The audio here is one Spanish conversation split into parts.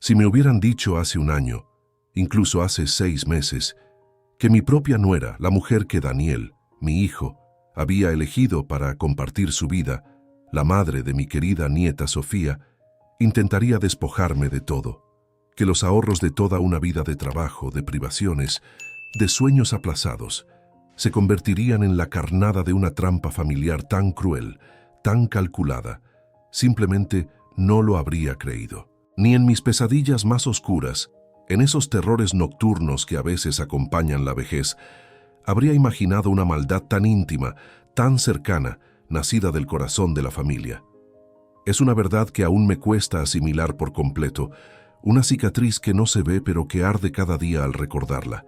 Si me hubieran dicho hace un año, incluso hace 6 meses, que mi propia nuera, la mujer que Daniel, mi hijo, había elegido para compartir su vida, la madre de mi querida nieta Sofía, intentaría despojarme de todo, que los ahorros de toda una vida de trabajo, de privaciones, de sueños aplazados, se convertirían en la carnada de una trampa familiar tan cruel, tan calculada, simplemente no lo habría creído. Ni en mis pesadillas más oscuras, en esos terrores nocturnos que a veces acompañan la vejez, habría imaginado una maldad tan íntima, tan cercana, nacida del corazón de la familia. Es una verdad que aún me cuesta asimilar por completo, una cicatriz que no se ve pero que arde cada día al recordarla.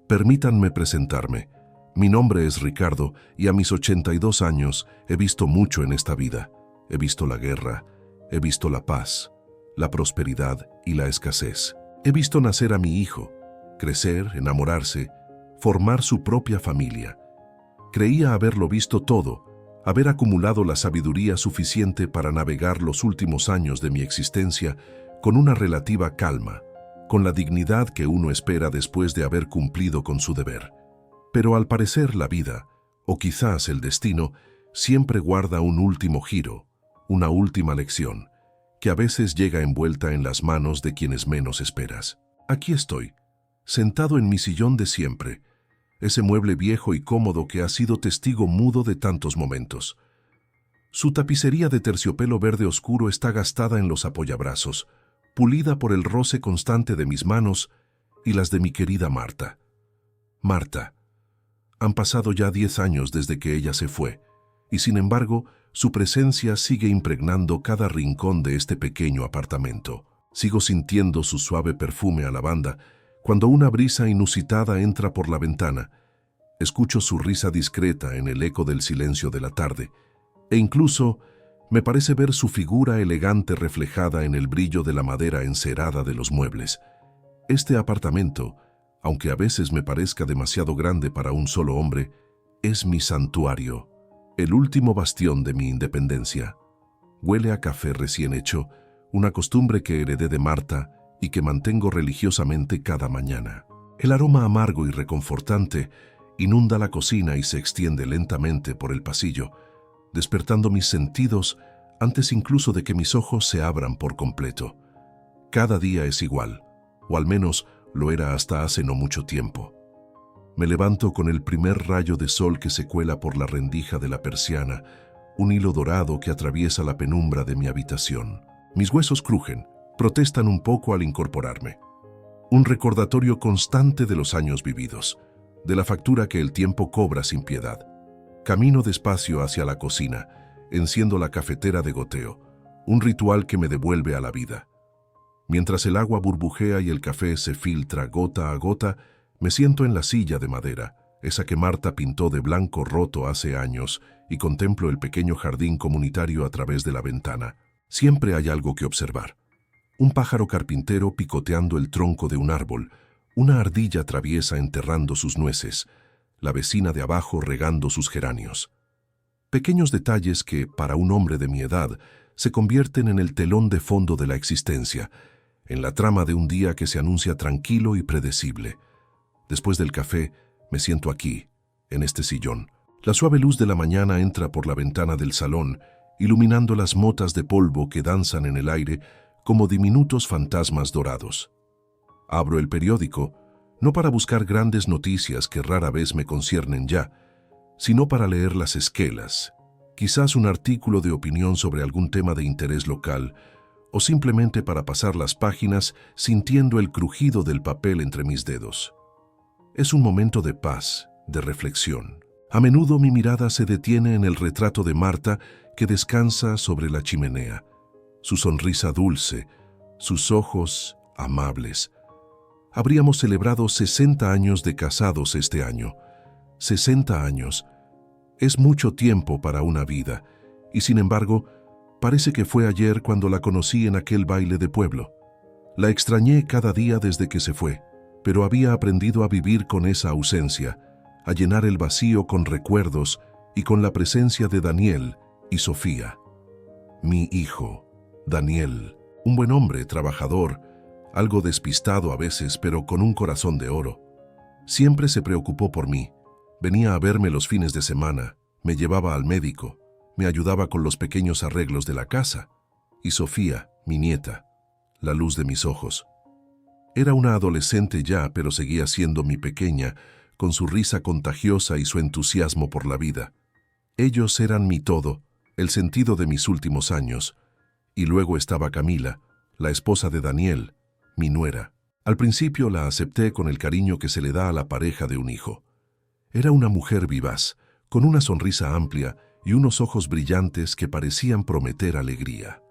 Permítanme presentarme. Mi nombre es Ricardo y a mis 82 años he visto mucho en esta vida. He visto la guerra, he visto la paz, la prosperidad y la escasez. He visto nacer a mi hijo, crecer, enamorarse, formar su propia familia. Creía haberlo visto todo, haber acumulado la sabiduría suficiente para navegar los últimos años de mi existencia con una relativa calma, con la dignidad que uno espera después de haber cumplido con su deber. Pero al parecer la vida, o quizás el destino, siempre guarda un último giro, una última lección, que a veces llega envuelta en las manos de quienes menos esperas. Aquí estoy, sentado en mi sillón de siempre, ese mueble viejo y cómodo que ha sido testigo mudo de tantos momentos. Su tapicería de terciopelo verde oscuro está gastada en los apoyabrazos, pulida por el roce constante de mis manos y las de mi querida Marta. Marta. Han pasado ya 10 años desde que ella se fue, y sin embargo, su presencia sigue impregnando cada rincón de este pequeño apartamento. Sigo sintiendo su suave perfume a lavanda cuando una brisa inusitada entra por la ventana. Escucho su risa discreta en el eco del silencio de la tarde, e incluso me parece ver su figura elegante reflejada en el brillo de la madera encerada de los muebles. Este apartamento, aunque a veces me parezca demasiado grande para un solo hombre, es mi santuario, el último bastión de mi independencia. Huele a café recién hecho, una costumbre que heredé de Marta y que mantengo religiosamente cada mañana. El aroma amargo y reconfortante inunda la cocina y se extiende lentamente por el pasillo, despertando mis sentidos antes incluso de que mis ojos se abran por completo. Cada día es igual, o al menos lo era hasta hace no mucho tiempo. Me levanto con el primer rayo de sol que se cuela por la rendija de la persiana, un hilo dorado que atraviesa la penumbra de mi habitación. Mis huesos crujen, protestan un poco al incorporarme. Un recordatorio constante de los años vividos, de la factura que el tiempo cobra sin piedad. Camino despacio hacia la cocina, enciendo la cafetera de goteo, un ritual que me devuelve a la vida. Mientras el agua burbujea y el café se filtra gota a gota, me siento en la silla de madera, esa que Marta pintó de blanco roto hace años, y contemplo el pequeño jardín comunitario a través de la ventana. Siempre hay algo que observar. Un pájaro carpintero picoteando el tronco de un árbol, una ardilla traviesa enterrando sus nueces, la vecina de abajo regando sus geranios. Pequeños detalles que, para un hombre de mi edad, se convierten en el telón de fondo de la existencia, en la trama de un día que se anuncia tranquilo y predecible. Después del café, me siento aquí, en este sillón. La suave luz de la mañana entra por la ventana del salón, iluminando las motas de polvo que danzan en el aire como diminutos fantasmas dorados. Abro el periódico, no para buscar grandes noticias que rara vez me conciernen ya, sino para leer las esquelas, quizás un artículo de opinión sobre algún tema de interés local, o simplemente para pasar las páginas sintiendo el crujido del papel entre mis dedos. Es un momento de paz, de reflexión. A menudo mi mirada se detiene en el retrato de Marta que descansa sobre la chimenea. Su sonrisa dulce, sus ojos amables. Habríamos celebrado 60 años de casados este año. 60 años. Es mucho tiempo para una vida, y sin embargo, parece que fue ayer cuando la conocí en aquel baile de pueblo. La extrañé cada día desde que se fue, pero había aprendido a vivir con esa ausencia, a llenar el vacío con recuerdos y con la presencia de Daniel y Sofía. Mi hijo, Daniel, un buen hombre, trabajador, algo despistado a veces, pero con un corazón de oro. Siempre se preocupó por mí. Venía a verme los fines de semana, me llevaba al médico, me ayudaba con los pequeños arreglos de la casa. Y Sofía, mi nieta, la luz de mis ojos. Era una adolescente ya, pero seguía siendo mi pequeña, con su risa contagiosa y su entusiasmo por la vida. Ellos eran mi todo, el sentido de mis últimos años. Y luego estaba Camila, la esposa de Daniel, mi nuera. Al principio la acepté con el cariño que se le da a la pareja de un hijo. Era una mujer vivaz, con una sonrisa amplia y unos ojos brillantes que parecían prometer alegría.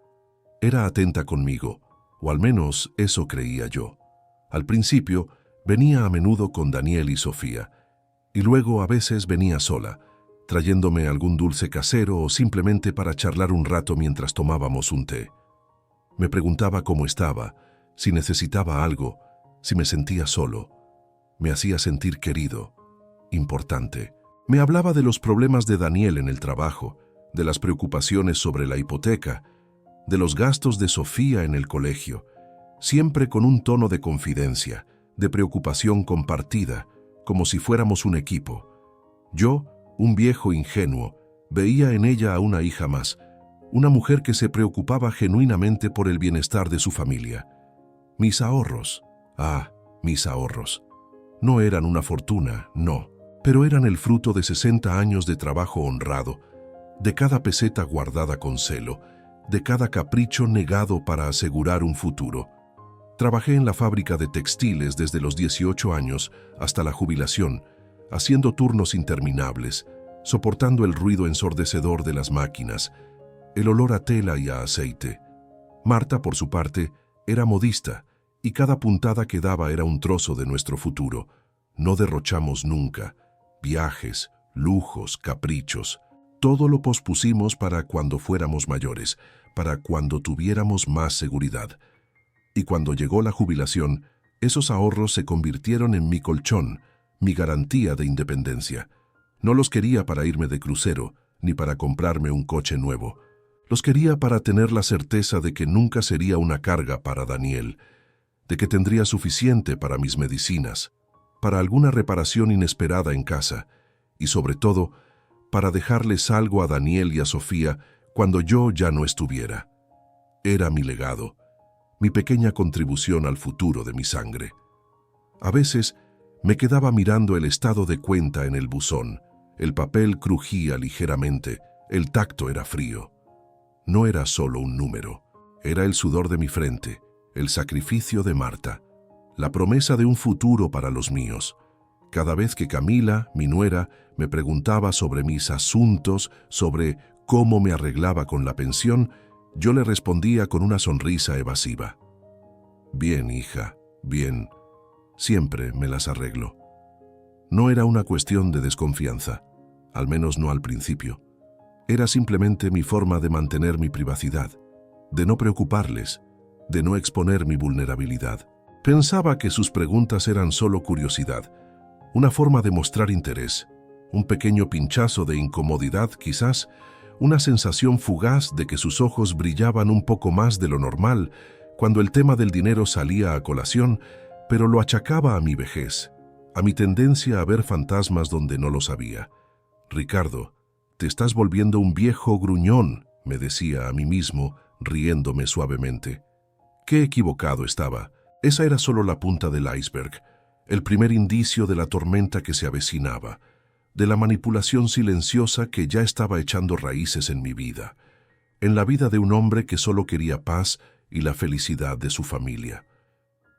Era atenta conmigo, o al menos eso creía yo. Al principio, venía a menudo con Daniel y Sofía, y luego a veces venía sola, trayéndome algún dulce casero o simplemente para charlar un rato mientras tomábamos un té. Me preguntaba cómo estaba, si necesitaba algo, si me sentía solo. Me hacía sentir querido, importante. Me hablaba de los problemas de Daniel en el trabajo, de las preocupaciones sobre la hipoteca, de los gastos de Sofía en el colegio, siempre con un tono de confidencia, de preocupación compartida, como si fuéramos un equipo. Yo, un viejo ingenuo, veía en ella a una hija más, una mujer que se preocupaba genuinamente por el bienestar de su familia. Mis ahorros, mis ahorros. No eran una fortuna, no, pero eran el fruto de 60 años de trabajo honrado, de cada peseta guardada con celo, de cada capricho negado para asegurar un futuro. Trabajé en la fábrica de textiles desde los 18 años hasta la jubilación, haciendo turnos interminables, soportando el ruido ensordecedor de las máquinas, el olor a tela y a aceite. Marta, por su parte, era modista, y cada puntada que daba era un trozo de nuestro futuro. No derrochamos nunca. Viajes, lujos, caprichos. Todo lo pospusimos para cuando fuéramos mayores, para cuando tuviéramos más seguridad. Y cuando llegó la jubilación, esos ahorros se convirtieron en mi colchón, mi garantía de independencia. No los quería para irme de crucero, ni para comprarme un coche nuevo. Los quería para tener la certeza de que nunca sería una carga para Daniel, de que tendría suficiente para mis medicinas, para alguna reparación inesperada en casa, y sobre todo, para dejarles algo a Daniel y a Sofía cuando yo ya no estuviera. Era mi legado, mi pequeña contribución al futuro de mi sangre. A veces me quedaba mirando el estado de cuenta en el buzón. El papel crujía ligeramente, el tacto era frío. No era solo un número, era el sudor de mi frente, el sacrificio de Marta, la promesa de un futuro para los míos. Cada vez que Camila, mi nuera, me preguntaba sobre mis asuntos, sobre cómo me arreglaba con la pensión, yo le respondía con una sonrisa evasiva. Bien, hija, bien. Siempre me las arreglo. No era una cuestión de desconfianza, al menos no al principio. Era simplemente mi forma de mantener mi privacidad, de no preocuparles, de no exponer mi vulnerabilidad. Pensaba que sus preguntas eran solo curiosidad, una forma de mostrar interés, un pequeño pinchazo de incomodidad quizás, una sensación fugaz de que sus ojos brillaban un poco más de lo normal cuando el tema del dinero salía a colación, pero lo achacaba a mi vejez, a mi tendencia a ver fantasmas donde no los había. Ricardo, te estás volviendo un viejo gruñón, me decía a mí mismo, riéndome suavemente. Qué equivocado estaba. Esa era solo la punta del iceberg, el primer indicio de la tormenta que se avecinaba, de la manipulación silenciosa que ya estaba echando raíces en mi vida, en la vida de un hombre que solo quería paz y la felicidad de su familia.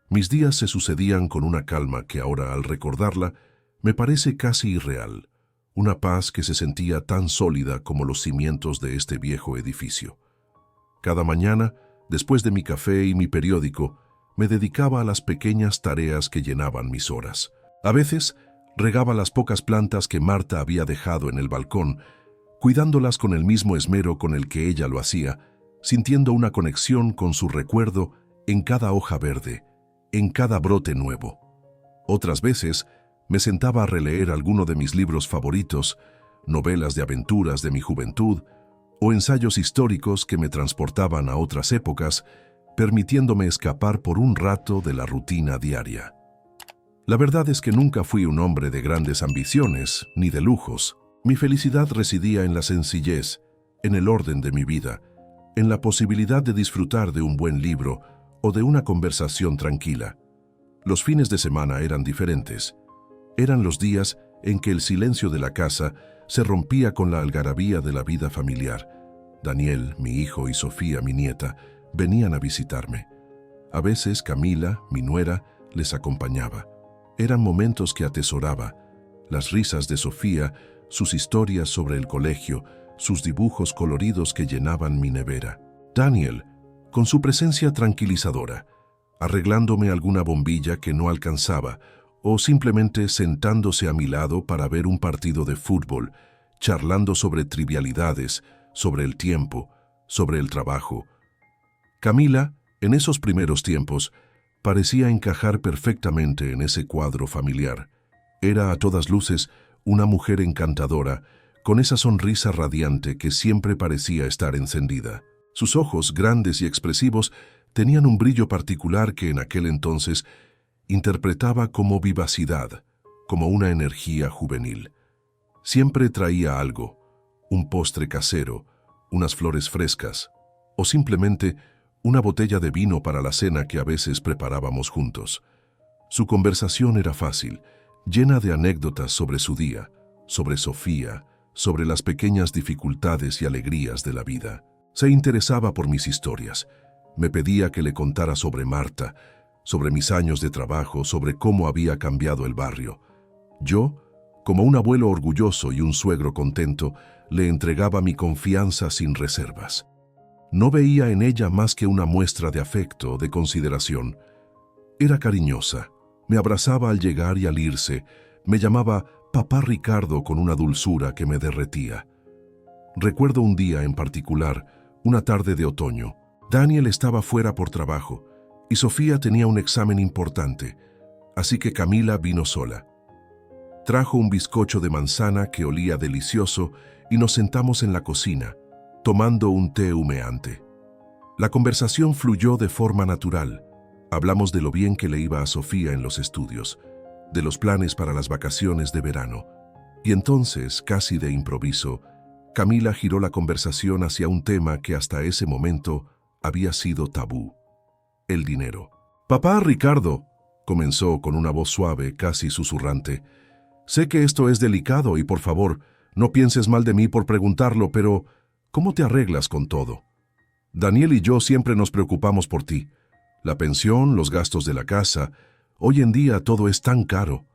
Mis días se sucedían con una calma que ahora, al recordarla, me parece casi irreal, una paz que se sentía tan sólida como los cimientos de este viejo edificio. Cada mañana, después de mi café y mi periódico, me dedicaba a las pequeñas tareas que llenaban mis horas. A veces, regaba las pocas plantas que Marta había dejado en el balcón, cuidándolas con el mismo esmero con el que ella lo hacía, sintiendo una conexión con su recuerdo en cada hoja verde, en cada brote nuevo. Otras veces, me sentaba a releer alguno de mis libros favoritos, novelas de aventuras de mi juventud, o ensayos históricos que me transportaban a otras épocas, permitiéndome escapar por un rato de la rutina diaria. La verdad es que nunca fui un hombre de grandes ambiciones ni de lujos. Mi felicidad residía en la sencillez, en el orden de mi vida, en la posibilidad de disfrutar de un buen libro o de una conversación tranquila. Los fines de semana eran diferentes. Eran los días en que el silencio de la casa se rompía con la algarabía de la vida familiar. Daniel, mi hijo, y Sofía, mi nieta, venían a visitarme. A veces Camila, mi nuera, les acompañaba. Eran momentos que atesoraba. Las risas de Sofía, sus historias sobre el colegio, sus dibujos coloridos que llenaban mi nevera. Daniel, con su presencia tranquilizadora, arreglándome alguna bombilla que no alcanzaba, o simplemente sentándose a mi lado para ver un partido de fútbol, charlando sobre trivialidades, sobre el tiempo, sobre el trabajo. Camila, en esos primeros tiempos, parecía encajar perfectamente en ese cuadro familiar. Era a todas luces una mujer encantadora, con esa sonrisa radiante que siempre parecía estar encendida. Sus ojos, grandes y expresivos, tenían un brillo particular que en aquel entonces interpretaba como vivacidad, como una energía juvenil. Siempre traía algo, un postre casero, unas flores frescas, o simplemente una botella de vino para la cena que a veces preparábamos juntos. Su conversación era fácil, llena de anécdotas sobre su día, sobre Sofía, sobre las pequeñas dificultades y alegrías de la vida. Se interesaba por mis historias. Me pedía que le contara sobre Marta, sobre mis años de trabajo, sobre cómo había cambiado el barrio. Yo, como un abuelo orgulloso y un suegro contento, le entregaba mi confianza sin reservas. No veía en ella más que una muestra de afecto, de consideración. Era cariñosa, me abrazaba al llegar y al irse, me llamaba Papá Ricardo con una dulzura que me derretía. Recuerdo un día en particular, una tarde de otoño. Daniel estaba fuera por trabajo y Sofía tenía un examen importante, así que Camila vino sola. Trajo un bizcocho de manzana que olía delicioso y nos sentamos en la cocina, tomando un té humeante. La conversación fluyó de forma natural. Hablamos de lo bien que le iba a Sofía en los estudios, de los planes para las vacaciones de verano. Y entonces, casi de improviso, Camila giró la conversación hacia un tema que hasta ese momento había sido tabú: el dinero. «Papá Ricardo», comenzó con una voz suave, casi susurrante, «sé que esto es delicado y por favor, no pienses mal de mí por preguntarlo, pero ¿cómo te arreglas con todo? Daniel y yo siempre nos preocupamos por ti. La pensión, los gastos de la casa, hoy en día todo es tan caro».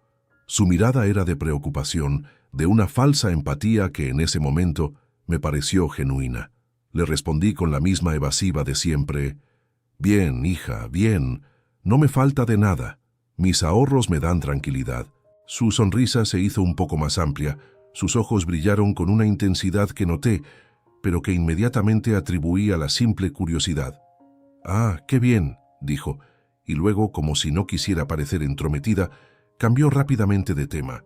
Su mirada era de preocupación, de una falsa empatía que en ese momento me pareció genuina. Le respondí con la misma evasiva de siempre: «Bien, hija, bien, no me falta de nada. Mis ahorros me dan tranquilidad». Su sonrisa se hizo un poco más amplia, sus ojos brillaron con una intensidad que noté, pero que inmediatamente atribuí a la simple curiosidad. «Ah, qué bien», dijo, y luego, como si no quisiera parecer entrometida, cambió rápidamente de tema.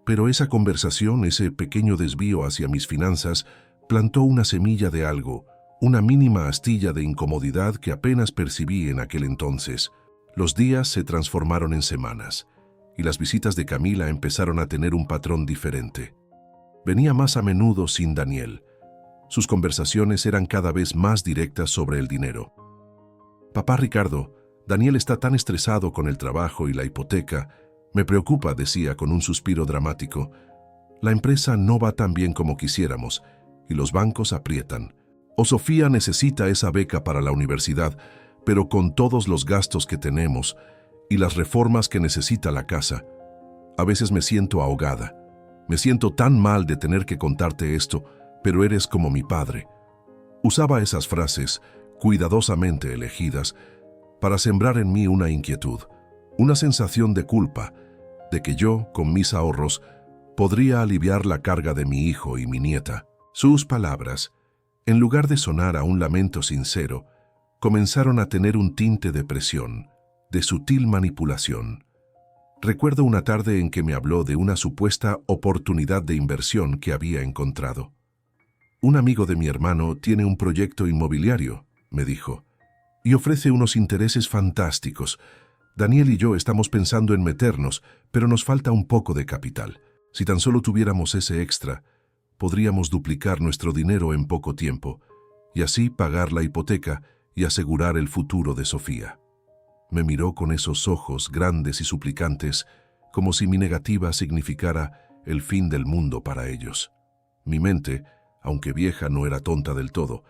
Pero esa conversación, ese pequeño desvío hacia mis finanzas, plantó una semilla de algo, una mínima astilla de incomodidad que apenas percibí en aquel entonces. Los días se transformaron en semanas, y las visitas de Camila empezaron a tener un patrón diferente. Venía más a menudo sin Daniel. Sus conversaciones eran cada vez más directas sobre el dinero. «Papá Ricardo, Daniel está tan estresado con el trabajo y la hipoteca. Me preocupa», decía con un suspiro dramático. «La empresa no va tan bien como quisiéramos, y los bancos aprietan. O Sofía necesita esa beca para la universidad, pero con todos los gastos que tenemos y las reformas que necesita la casa, a veces me siento ahogada. Me siento tan mal de tener que contarte esto, pero eres como mi padre». Usaba esas frases, cuidadosamente elegidas, para sembrar en mí una inquietud, una sensación de culpa, de que yo, con mis ahorros, podría aliviar la carga de mi hijo y mi nieta. Sus palabras, en lugar de sonar a un lamento sincero, comenzaron a tener un tinte de presión, de sutil manipulación. Recuerdo una tarde en que me habló de una supuesta oportunidad de inversión que había encontrado. «Un amigo de mi hermano tiene un proyecto inmobiliario», me dijo, y ofrece unos intereses fantásticos. Daniel y yo estamos pensando en meternos, pero nos falta un poco de capital. Si tan solo tuviéramos ese extra, podríamos duplicar nuestro dinero en poco tiempo y así pagar la hipoteca y asegurar el futuro de Sofía. Me miró con esos ojos grandes y suplicantes, como si mi negativa significara el fin del mundo para ellos. Mi mente, aunque vieja, no era tonta del todo.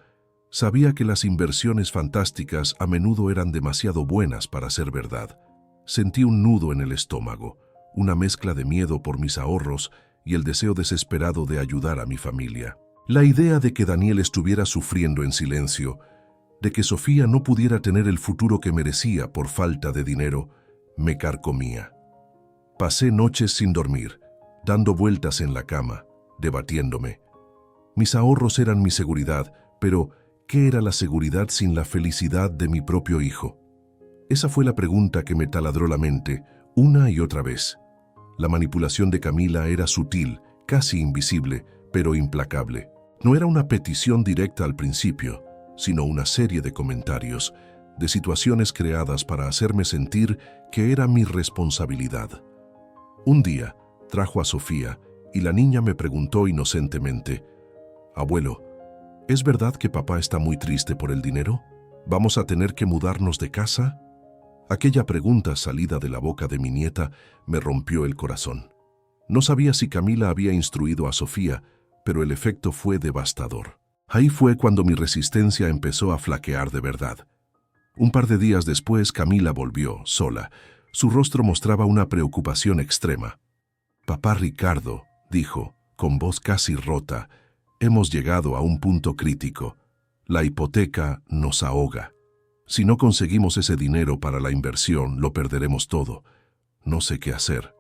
Sabía que las inversiones fantásticas a menudo eran demasiado buenas para ser verdad. Sentí un nudo en el estómago, una mezcla de miedo por mis ahorros y el deseo desesperado de ayudar a mi familia. La idea de que Daniel estuviera sufriendo en silencio, de que Sofía no pudiera tener el futuro que merecía por falta de dinero, me carcomía. Pasé noches sin dormir, dando vueltas en la cama, debatiéndome. Mis ahorros eran mi seguridad, pero ¿qué era la seguridad sin la felicidad de mi propio hijo? Esa fue la pregunta que me taladró la mente una y otra vez. La manipulación de Camila era sutil, casi invisible, pero implacable. No era una petición directa al principio, sino una serie de comentarios, de situaciones creadas para hacerme sentir que era mi responsabilidad. Un día, trajo a Sofía y la niña me preguntó inocentemente: «Abuelo, ¿es verdad que papá está muy triste por el dinero? ¿Vamos a tener que mudarnos de casa?» Aquella pregunta salida de la boca de mi nieta me rompió el corazón. No sabía si Camila había instruido a Sofía, pero el efecto fue devastador. Ahí fue cuando mi resistencia empezó a flaquear de verdad. Un par de días después, Camila volvió, sola. Su rostro mostraba una preocupación extrema. «Papá Ricardo», dijo, con voz casi rota, «hemos llegado a un punto crítico. La hipoteca nos ahoga. Si no conseguimos ese dinero para la inversión, lo perderemos todo. No sé qué hacer.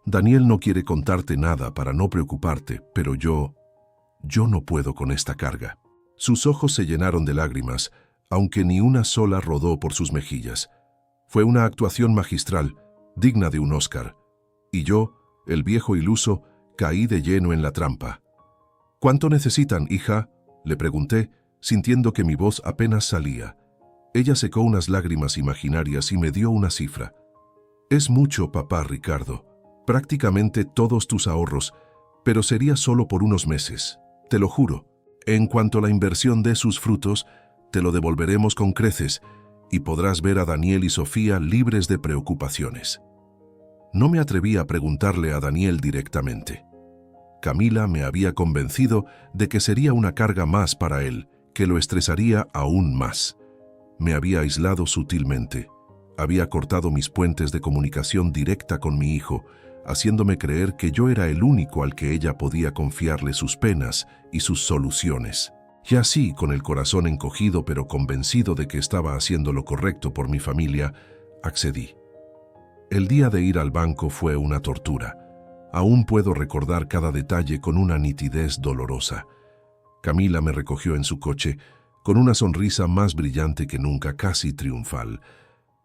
Daniel no quiere contarte nada para no preocuparte, pero yo no puedo con esta carga». Sus ojos se llenaron de lágrimas, aunque ni una sola rodó por sus mejillas. Fue una actuación magistral, digna de un Oscar. Y yo, el viejo iluso, caí de lleno en la trampa. «¿Cuánto necesitan, hija?», le pregunté, sintiendo que mi voz apenas salía. Ella secó unas lágrimas imaginarias y me dio una cifra. «Es mucho, papá Ricardo. Prácticamente todos tus ahorros, pero sería solo por unos meses. Te lo juro. En cuanto la inversión dé sus frutos, te lo devolveremos con creces y podrás ver a Daniel y Sofía libres de preocupaciones». No me atreví a preguntarle a Daniel directamente. Camila me había convencido de que sería una carga más para él, que lo estresaría aún más. Me había aislado sutilmente. Había cortado mis puentes de comunicación directa con mi hijo, haciéndome creer que yo era el único al que ella podía confiarle sus penas y sus soluciones. Y así, con el corazón encogido pero convencido de que estaba haciendo lo correcto por mi familia, accedí. El día de ir al banco fue una tortura. Aún puedo recordar cada detalle con una nitidez dolorosa. Camila me recogió en su coche, con una sonrisa más brillante que nunca, casi triunfal.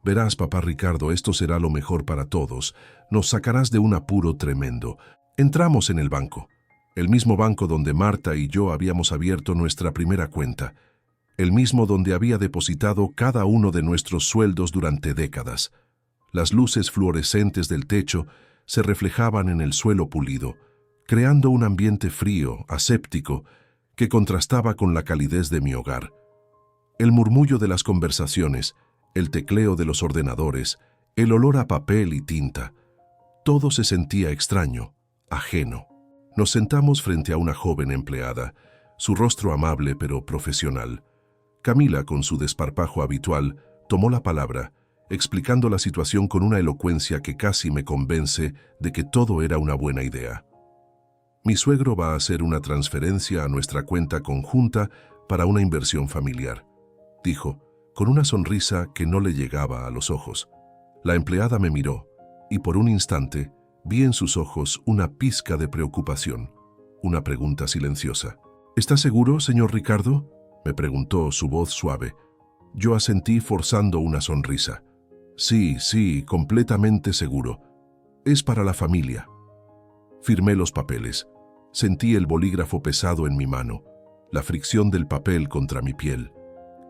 «Verás, papá Ricardo, esto será lo mejor para todos. Nos sacarás de un apuro tremendo». Entramos en el banco, el mismo banco donde Marta y yo habíamos abierto nuestra primera cuenta, el mismo donde había depositado cada uno de nuestros sueldos durante décadas. Las luces fluorescentes del techo se reflejaban en el suelo pulido, creando un ambiente frío, aséptico, que contrastaba con la calidez de mi hogar. El murmullo de las conversaciones, el tecleo de los ordenadores, el olor a papel y tinta, todo se sentía extraño, ajeno. Nos sentamos frente a una joven empleada, su rostro amable pero profesional. Camila, con su desparpajo habitual, tomó la palabra, explicando la situación con una elocuencia que casi me convence de que todo era una buena idea. «Mi suegro va a hacer una transferencia a nuestra cuenta conjunta para una inversión familiar», dijo, con una sonrisa que no le llegaba a los ojos. La empleada me miró, y por un instante vi en sus ojos una pizca de preocupación, una pregunta silenciosa. «¿Está seguro, señor Ricardo?», me preguntó, su voz suave. Yo asentí forzando una sonrisa. Sí, completamente seguro. Es para la familia». Firmé los papeles. Sentí el bolígrafo pesado en mi mano, la fricción del papel contra mi piel.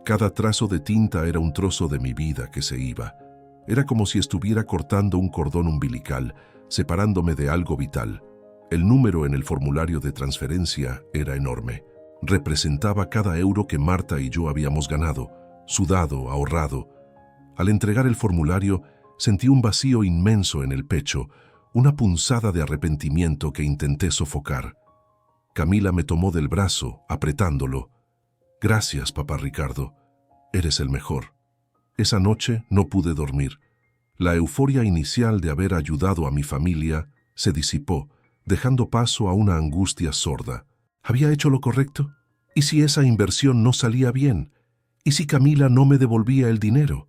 Cada trazo de tinta era un trozo de mi vida que se iba. Era como si estuviera cortando un cordón umbilical, separándome de algo vital. El número en el formulario de transferencia era enorme. Representaba cada euro que Marta y yo habíamos ganado, sudado, ahorrado. Al entregar el formulario, sentí un vacío inmenso en el pecho, una punzada de arrepentimiento que intenté sofocar. Camila me tomó del brazo, apretándolo. «Gracias, papá Ricardo. Eres el mejor». Esa noche no pude dormir. La euforia inicial de haber ayudado a mi familia se disipó, dejando paso a una angustia sorda. ¿Había hecho lo correcto? ¿Y si esa inversión no salía bien? ¿Y si Camila no me devolvía el dinero?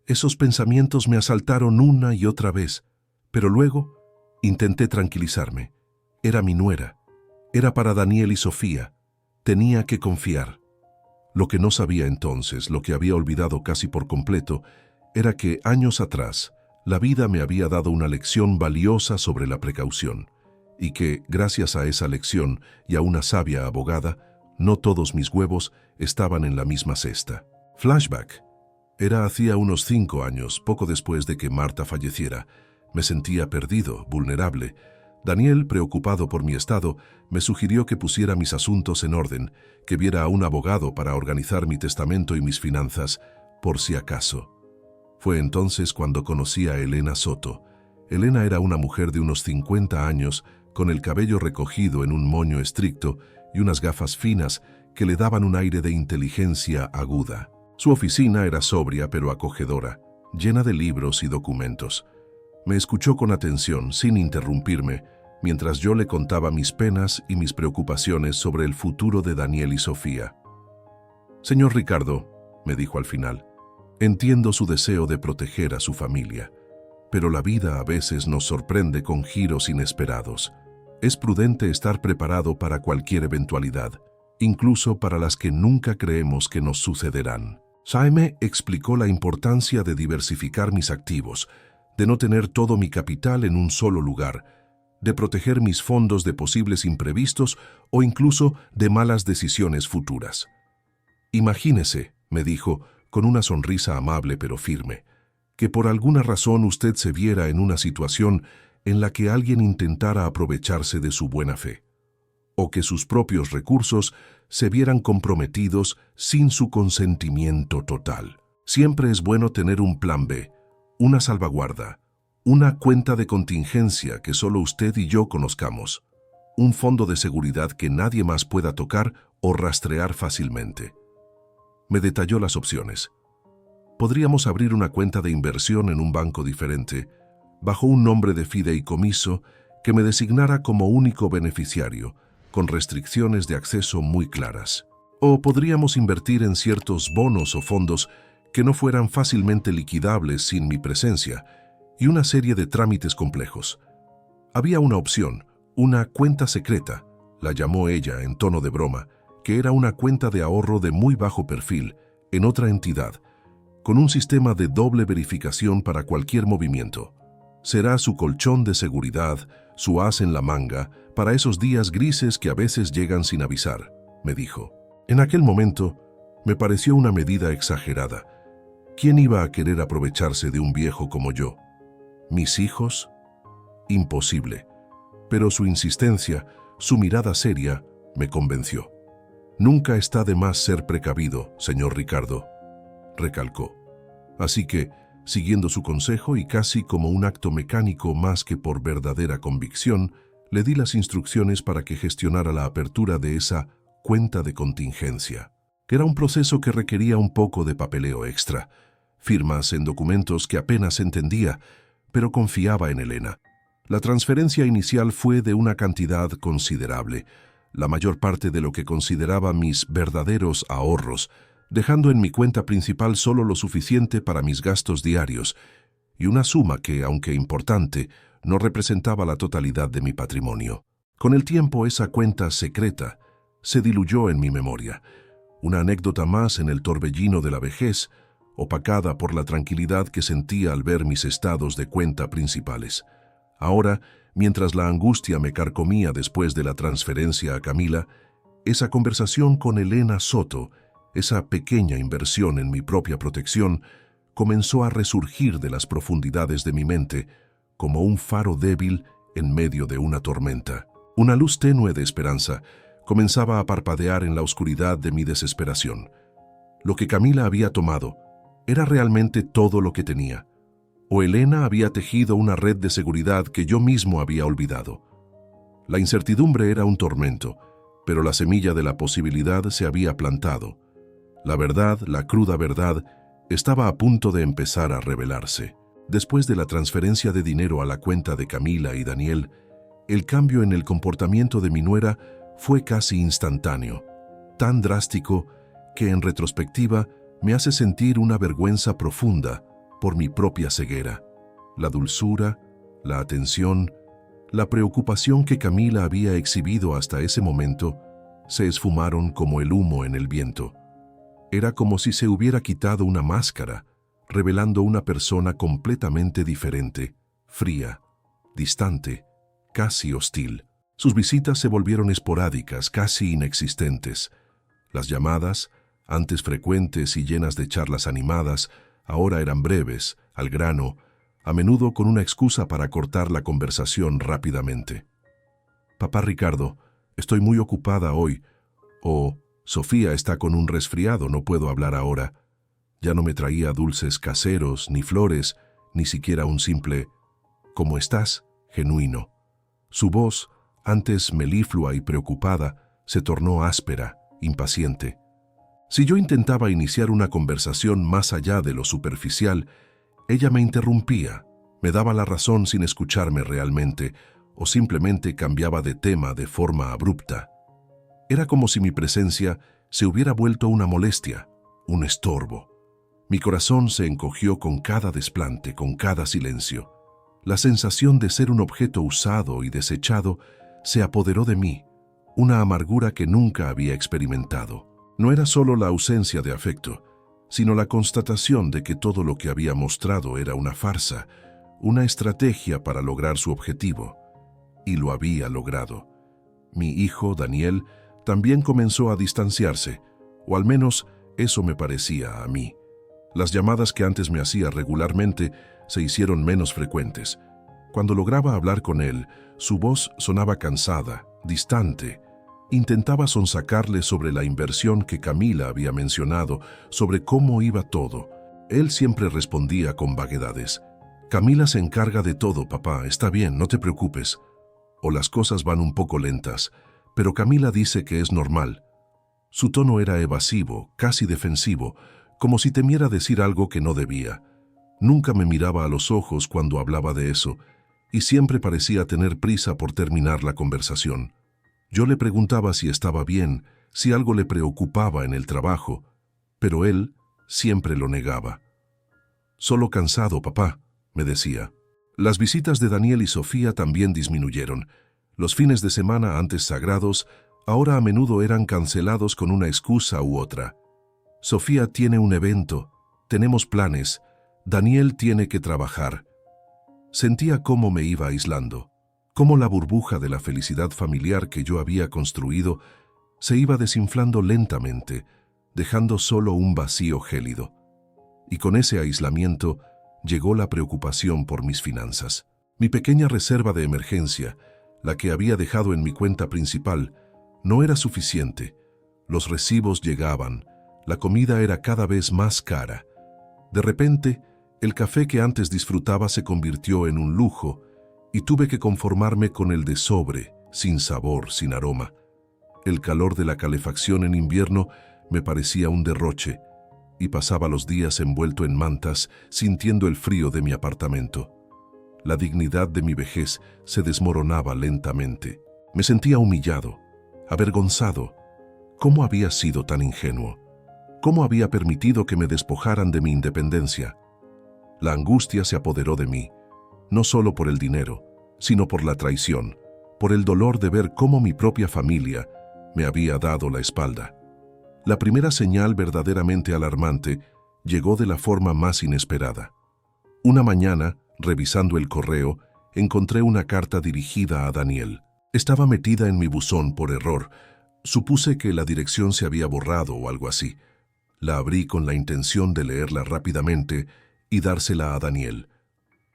Esos pensamientos me asaltaron una y otra vez, pero luego intenté tranquilizarme. Era mi nuera. Era para Daniel y Sofía. Tenía que confiar. Lo que no sabía entonces, lo que había olvidado casi por completo, era que años atrás la vida me había dado una lección valiosa sobre la precaución, y que, gracias a esa lección y a una sabia abogada, no todos mis huevos estaban en la misma cesta. Flashback. Era hacía unos 5 años, poco después de que Marta falleciera. Me sentía perdido, vulnerable. Daniel, preocupado por mi estado, me sugirió que pusiera mis asuntos en orden, que viera a un abogado para organizar mi testamento y mis finanzas, por si acaso. Fue entonces cuando conocí a Elena Soto. Elena era una mujer de unos 50 años, con el cabello recogido en un moño estricto y unas gafas finas que le daban un aire de inteligencia aguda. Su oficina era sobria pero acogedora, llena de libros y documentos. Me escuchó con atención, sin interrumpirme, mientras yo le contaba mis penas y mis preocupaciones sobre el futuro de Daniel y Sofía. «Señor Ricardo», me dijo al final, «entiendo su deseo de proteger a su familia, pero la vida a veces nos sorprende con giros inesperados. Es prudente estar preparado para cualquier eventualidad, incluso para las que nunca creemos que nos sucederán». Jaime explicó la importancia de diversificar mis activos, de no tener todo mi capital en un solo lugar, de proteger mis fondos de posibles imprevistos o incluso de malas decisiones futuras. «Imagínese», me dijo, con una sonrisa amable pero firme, «que por alguna razón usted se viera en una situación en la que alguien intentara aprovecharse de su buena fe, o que sus propios recursos se vieran comprometidos sin su consentimiento total. Siempre es bueno tener un plan B, una salvaguarda, una cuenta de contingencia que solo usted y yo conozcamos, un fondo de seguridad que nadie más pueda tocar o rastrear fácilmente». Me detalló las opciones. Podríamos abrir una cuenta de inversión en un banco diferente, bajo un nombre de fideicomiso que me designara como único beneficiario, con restricciones de acceso muy claras. O podríamos invertir en ciertos bonos o fondos que no fueran fácilmente liquidables sin mi presencia, y una serie de trámites complejos. Había una opción, una cuenta secreta, la llamó ella en tono de broma, que era una cuenta de ahorro de muy bajo perfil, en otra entidad, con un sistema de doble verificación para cualquier movimiento. Será su colchón de seguridad, su as en la manga, para esos días grises que a veces llegan sin avisar, me dijo. En aquel momento, me pareció una medida exagerada. ¿Quién iba a querer aprovecharse de un viejo como yo? ¿Mis hijos? Imposible. Pero su insistencia, su mirada seria, me convenció. «Nunca está de más ser precavido, señor Ricardo», recalcó. Así que, siguiendo su consejo y casi como un acto mecánico más que por verdadera convicción, le di las instrucciones para que gestionara la apertura de esa cuenta de contingencia. Era un proceso que requería un poco de papeleo extra, firmas en documentos que apenas entendía, pero confiaba en Elena. La transferencia inicial fue de una cantidad considerable, la mayor parte de lo que consideraba mis verdaderos ahorros, dejando en mi cuenta principal solo lo suficiente para mis gastos diarios, y una suma que, aunque importante, no representaba la totalidad de mi patrimonio. Con el tiempo, esa cuenta secreta se diluyó en mi memoria, una anécdota más en el torbellino de la vejez, opacada por la tranquilidad que sentía al ver mis estados de cuenta principales. Ahora, mientras la angustia me carcomía después de la transferencia a Camila, esa conversación con Elena Soto esa pequeña inversión en mi propia protección, comenzó a resurgir de las profundidades de mi mente como un faro débil en medio de una tormenta. Una luz tenue de esperanza comenzaba a parpadear en la oscuridad de mi desesperación. Lo que Camila había tomado era realmente todo lo que tenía, o Elena había tejido una red de seguridad que yo mismo había olvidado. La incertidumbre era un tormento, pero la semilla de la posibilidad se había plantado. La verdad, la cruda verdad, estaba a punto de empezar a revelarse. Después de la transferencia de dinero a la cuenta de Camila y Daniel, el cambio en el comportamiento de mi nuera fue casi instantáneo, tan drástico que en retrospectiva me hace sentir una vergüenza profunda por mi propia ceguera. La dulzura, la atención, la preocupación que Camila había exhibido hasta ese momento se esfumaron como el humo en el viento. Era como si se hubiera quitado una máscara, revelando una persona completamente diferente, fría, distante, casi hostil. Sus visitas se volvieron esporádicas, casi inexistentes. Las llamadas, antes frecuentes y llenas de charlas animadas, ahora eran breves, al grano, a menudo con una excusa para cortar la conversación rápidamente. «Papá Ricardo, estoy muy ocupada hoy», o «Sofía está con un resfriado, no puedo hablar ahora». Ya no me traía dulces caseros, ni flores, ni siquiera un simple «¿Cómo estás?», genuino. Su voz, antes meliflua y preocupada, se tornó áspera, impaciente. Si yo intentaba iniciar una conversación más allá de lo superficial, ella me interrumpía, me daba la razón sin escucharme realmente, o simplemente cambiaba de tema de forma abrupta. Era como si mi presencia se hubiera vuelto una molestia, un estorbo. Mi corazón se encogió con cada desplante, con cada silencio. La sensación de ser un objeto usado y desechado se apoderó de mí, una amargura que nunca había experimentado. No era solo la ausencia de afecto, sino la constatación de que todo lo que había mostrado era una farsa, una estrategia para lograr su objetivo. Y lo había logrado. Mi hijo, Daniel, también comenzó a distanciarse, o al menos eso me parecía a mí. Las llamadas que antes me hacía regularmente se hicieron menos frecuentes. Cuando lograba hablar con él, su voz sonaba cansada, distante. Intentaba sonsacarle sobre la inversión que Camila había mencionado, sobre cómo iba todo. Él siempre respondía con vaguedades. «Camila se encarga de todo, papá, está bien, no te preocupes». O «Las cosas van un poco lentas, pero Camila dice que es normal». Su tono era evasivo, casi defensivo, como si temiera decir algo que no debía. Nunca me miraba a los ojos cuando hablaba de eso, y siempre parecía tener prisa por terminar la conversación. Yo le preguntaba si estaba bien, si algo le preocupaba en el trabajo, pero él siempre lo negaba. «Solo cansado, papá», me decía. Las visitas de Daniel y Sofía también disminuyeron. Los fines de semana antes sagrados, ahora a menudo eran cancelados con una excusa u otra. «Sofía tiene un evento, tenemos planes, Daniel tiene que trabajar». Sentía cómo me iba aislando, cómo la burbuja de la felicidad familiar que yo había construido se iba desinflando lentamente, dejando solo un vacío gélido. Y con ese aislamiento llegó la preocupación por mis finanzas. Mi pequeña reserva de emergencia, la que había dejado en mi cuenta principal, no era suficiente. Los recibos llegaban, la comida era cada vez más cara. De repente, el café que antes disfrutaba se convirtió en un lujo y tuve que conformarme con el de sobre, sin sabor, sin aroma. El calor de la calefacción en invierno me parecía un derroche y pasaba los días envuelto en mantas, sintiendo el frío de mi apartamento. La dignidad de mi vejez se desmoronaba lentamente. Me sentía humillado, avergonzado. ¿Cómo había sido tan ingenuo? ¿Cómo había permitido que me despojaran de mi independencia? La angustia se apoderó de mí, no solo por el dinero, sino por la traición, por el dolor de ver cómo mi propia familia me había dado la espalda. La primera señal verdaderamente alarmante llegó de la forma más inesperada. Una mañana, revisando el correo, encontré una carta dirigida a Daniel. Estaba metida en mi buzón por error. Supuse que la dirección se había borrado o algo así. La abrí con la intención de leerla rápidamente y dársela a Daniel.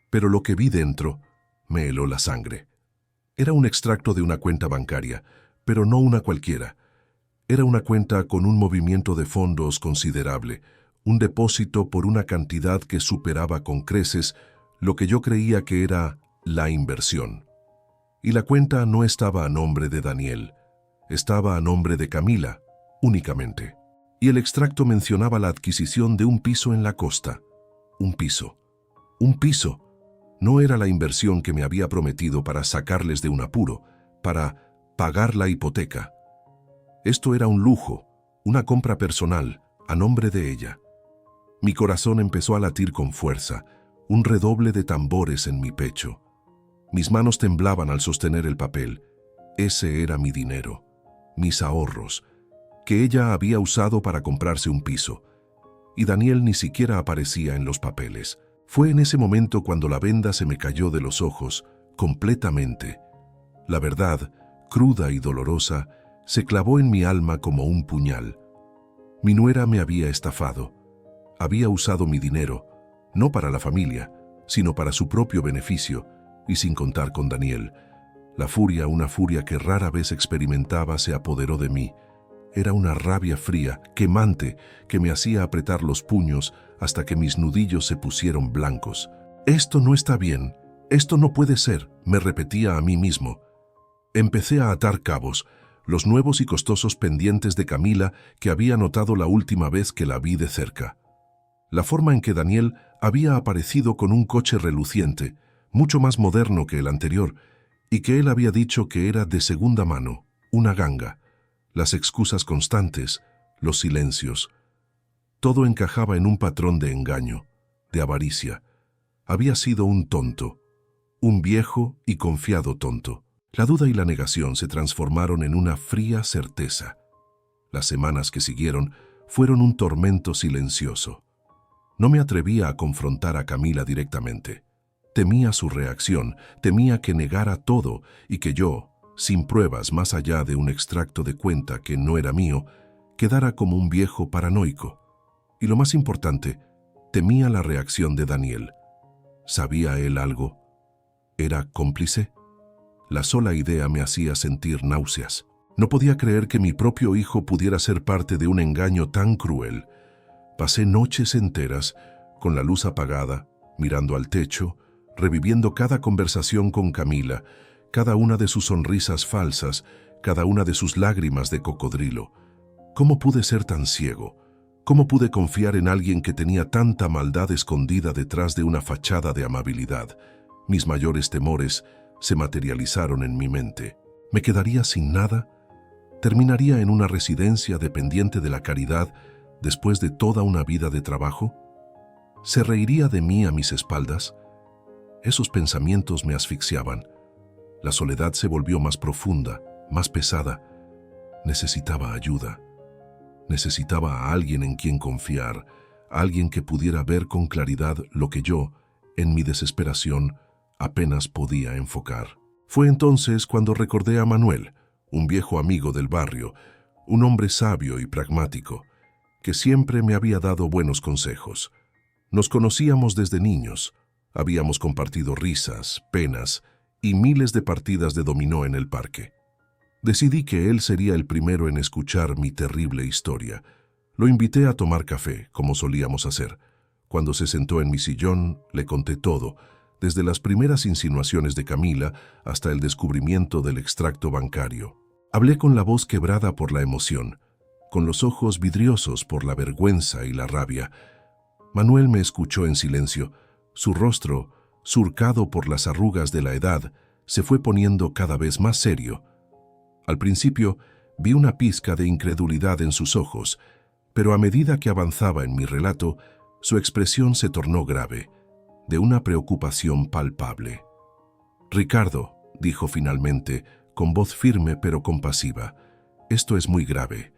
Pero lo que vi dentro me heló la sangre. Era un extracto de una cuenta bancaria, pero no una cualquiera. Era una cuenta con un movimiento de fondos considerable, un depósito por una cantidad que superaba con creces lo que yo creía que era la inversión. Y la cuenta no estaba a nombre de Daniel, estaba a nombre de Camila, únicamente. Y el extracto mencionaba la adquisición de un piso en la costa. Un piso. Un piso. No era la inversión que me había prometido para sacarles de un apuro, para pagar la hipoteca. Esto era un lujo, una compra personal, a nombre de ella. Mi corazón empezó a latir con fuerza, un redoble de tambores en mi pecho. Mis manos temblaban al sostener el papel. Ese era mi dinero, mis ahorros, que ella había usado para comprarse un piso. Y Daniel ni siquiera aparecía en los papeles. Fue en ese momento cuando la venda se me cayó de los ojos, completamente. La verdad, cruda y dolorosa, se clavó en mi alma como un puñal. Mi nuera me había estafado. Había usado mi dinero, no para la familia, sino para su propio beneficio, y sin contar con Daniel. La furia, una furia que rara vez experimentaba, se apoderó de mí. Era una rabia fría, quemante, que me hacía apretar los puños hasta que mis nudillos se pusieron blancos. «Esto no está bien, esto no puede ser», me repetía a mí mismo. Empecé a atar cabos, los nuevos y costosos pendientes de Camila que había notado la última vez que la vi de cerca. La forma en que Daniel había aparecido con un coche reluciente, mucho más moderno que el anterior, y que él había dicho que era de segunda mano, una ganga. Las excusas constantes, los silencios. Todo encajaba en un patrón de engaño, de avaricia. Había sido un tonto, un viejo y confiado tonto. La duda y la negación se transformaron en una fría certeza. Las semanas que siguieron fueron un tormento silencioso. No me atrevía a confrontar a Camila directamente. Temía su reacción, temía que negara todo y que yo, sin pruebas más allá de un extracto de cuenta que no era mío, quedara como un viejo paranoico. Y lo más importante, temía la reacción de Daniel. ¿Sabía él algo? ¿Era cómplice? La sola idea me hacía sentir náuseas. No podía creer que mi propio hijo pudiera ser parte de un engaño tan cruel. Pasé noches enteras, con la luz apagada, mirando al techo, reviviendo cada conversación con Camila, cada una de sus sonrisas falsas, cada una de sus lágrimas de cocodrilo. ¿Cómo pude ser tan ciego? ¿Cómo pude confiar en alguien que tenía tanta maldad escondida detrás de una fachada de amabilidad? Mis mayores temores se materializaron en mi mente. ¿Me quedaría sin nada? ¿Terminaría en una residencia dependiente de la caridad después de toda una vida de trabajo? ¿Se reiría de mí a mis espaldas? Esos pensamientos me asfixiaban. La soledad se volvió más profunda, más pesada. Necesitaba ayuda. Necesitaba a alguien en quien confiar, a alguien que pudiera ver con claridad lo que yo, en mi desesperación, apenas podía enfocar. Fue entonces cuando recordé a Manuel, un viejo amigo del barrio, un hombre sabio y pragmático, que siempre me había dado buenos consejos. Nos conocíamos desde niños, habíamos compartido risas, penas y miles de partidas de dominó en el parque. Decidí que él sería el primero en escuchar mi terrible historia. Lo invité a tomar café, como solíamos hacer. Cuando se sentó en mi sillón, le conté todo, desde las primeras insinuaciones de Camila hasta el descubrimiento del extracto bancario. Hablé con la voz quebrada por la emoción, con los ojos vidriosos por la vergüenza y la rabia. Manuel me escuchó en silencio. Su rostro, surcado por las arrugas de la edad, se fue poniendo cada vez más serio. Al principio, vi una pizca de incredulidad en sus ojos, pero a medida que avanzaba en mi relato, su expresión se tornó grave, de una preocupación palpable. «Ricardo», dijo finalmente, con voz firme pero compasiva, «esto es muy grave.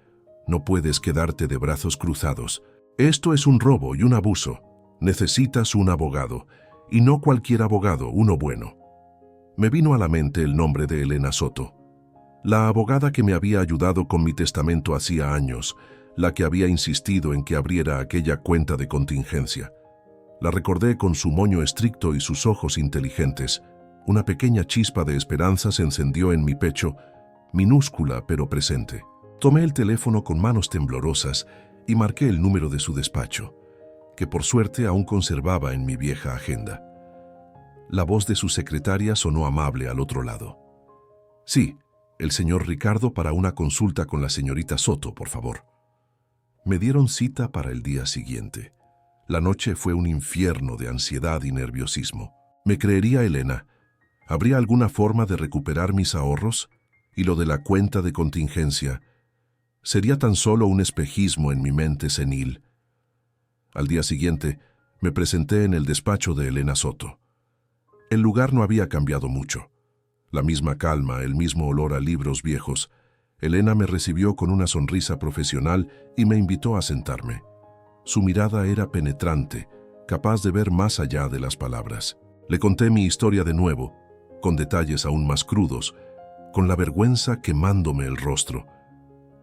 No puedes quedarte de brazos cruzados. Esto es un robo y un abuso. Necesitas un abogado, y no cualquier abogado, uno bueno». Me vino a la mente el nombre de Elena Soto, la abogada que me había ayudado con mi testamento hacía años, la que había insistido en que abriera aquella cuenta de contingencia. La recordé con su moño estricto y sus ojos inteligentes. Una pequeña chispa de esperanza se encendió en mi pecho, minúscula pero presente. Tomé el teléfono con manos temblorosas y marqué el número de su despacho, que por suerte aún conservaba en mi vieja agenda. La voz de su secretaria sonó amable al otro lado. Sí, el señor Ricardo para una consulta con la señorita Soto, por favor. Me dieron cita para el día siguiente. La noche fue un infierno de ansiedad y nerviosismo. ¿Me creería Elena? ¿Habría alguna forma de recuperar mis ahorros? Y lo de la cuenta de contingencia sería tan solo un espejismo en mi mente senil. Al día siguiente, me presenté en el despacho de Elena Soto. El lugar no había cambiado mucho. La misma calma, el mismo olor a libros viejos. Elena me recibió con una sonrisa profesional y me invitó a sentarme. Su mirada era penetrante, capaz de ver más allá de las palabras. Le conté mi historia de nuevo, con detalles aún más crudos, con la vergüenza quemándome el rostro.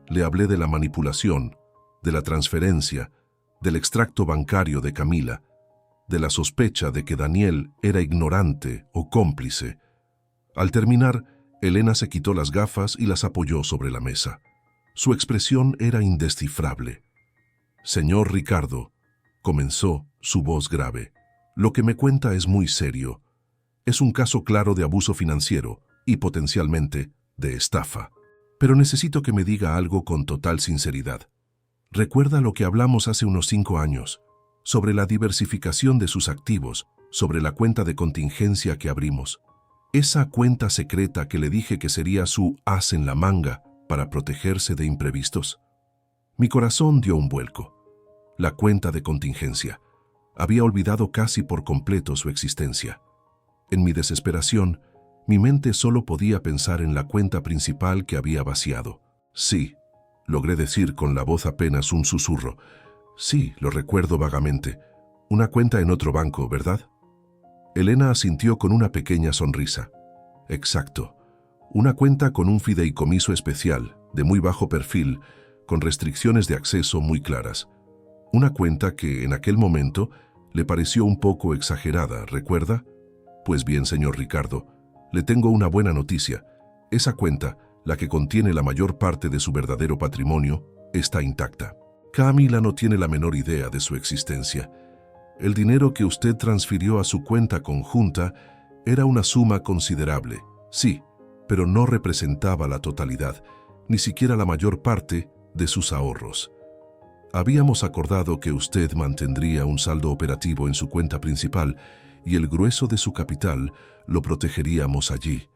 Le hablé de la manipulación, de la transferencia, del extracto bancario de Camila, de la sospecha de que Daniel era ignorante o cómplice. Al terminar, Elena se quitó las gafas y las apoyó sobre la mesa. Su expresión era indescifrable. «Señor Ricardo», comenzó, su voz grave, «lo que me cuenta es muy serio. Es un caso claro de abuso financiero y, potencialmente, de estafa. Pero necesito que me diga algo con total sinceridad. ¿Recuerda lo que hablamos hace unos 5 años? Sobre la diversificación de sus activos, sobre la cuenta de contingencia que abrimos. Esa cuenta secreta que le dije que sería su as en la manga para protegerse de imprevistos». Mi corazón dio un vuelco. La cuenta de contingencia. Había olvidado casi por completo su existencia. En mi desesperación, mi mente solo podía pensar en la cuenta principal que había vaciado. «Sí», logré decir con la voz apenas un susurro. «Sí, lo recuerdo vagamente. Una cuenta en otro banco, ¿verdad?» Elena asintió con una pequeña sonrisa. «Exacto. Una cuenta con un fideicomiso especial, de muy bajo perfil, con restricciones de acceso muy claras. Una cuenta que, en aquel momento, le pareció un poco exagerada, ¿recuerda? Pues bien, señor Ricardo, le tengo una buena noticia. Esa cuenta, la que contiene la mayor parte de su verdadero patrimonio, está intacta. Camila no tiene la menor idea de su existencia. El dinero que usted transfirió a su cuenta conjunta era una suma considerable, sí, pero no representaba la totalidad, ni siquiera la mayor parte de sus ahorros. Habíamos acordado que usted mantendría un saldo operativo en su cuenta principal y el grueso de su capital lo protegeríamos allí.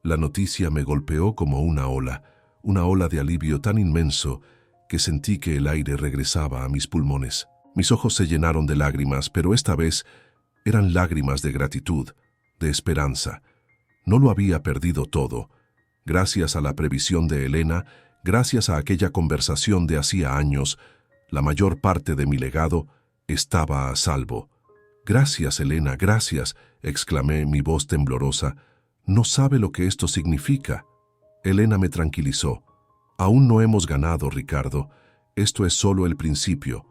La noticia me golpeó como una ola de alivio tan inmenso que sentí que el aire regresaba a mis pulmones. Mis ojos se llenaron de lágrimas, pero esta vez eran lágrimas de gratitud, de esperanza. No lo había perdido todo. Gracias a la previsión de Elena, gracias a aquella conversación de hacía años, la mayor parte de mi legado estaba a salvo. «Gracias, Elena, gracias», exclamé, mi voz temblorosa. «No sabe lo que esto significa». Elena me tranquilizó. «Aún no hemos ganado, Ricardo. Esto es solo el principio.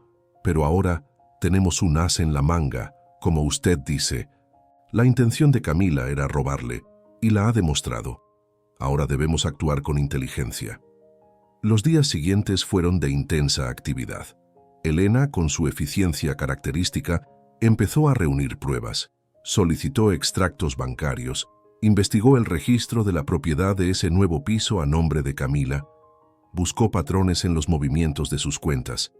Pero ahora tenemos un as en la manga, como usted dice. La intención de Camila era robarle, y la ha demostrado. Ahora debemos actuar con inteligencia». Los días siguientes fueron de intensa actividad. Elena, con su eficiencia característica, empezó a reunir pruebas, solicitó extractos bancarios, investigó el registro de la propiedad de ese nuevo piso a nombre de Camila, buscó patrones en los movimientos de sus cuentas,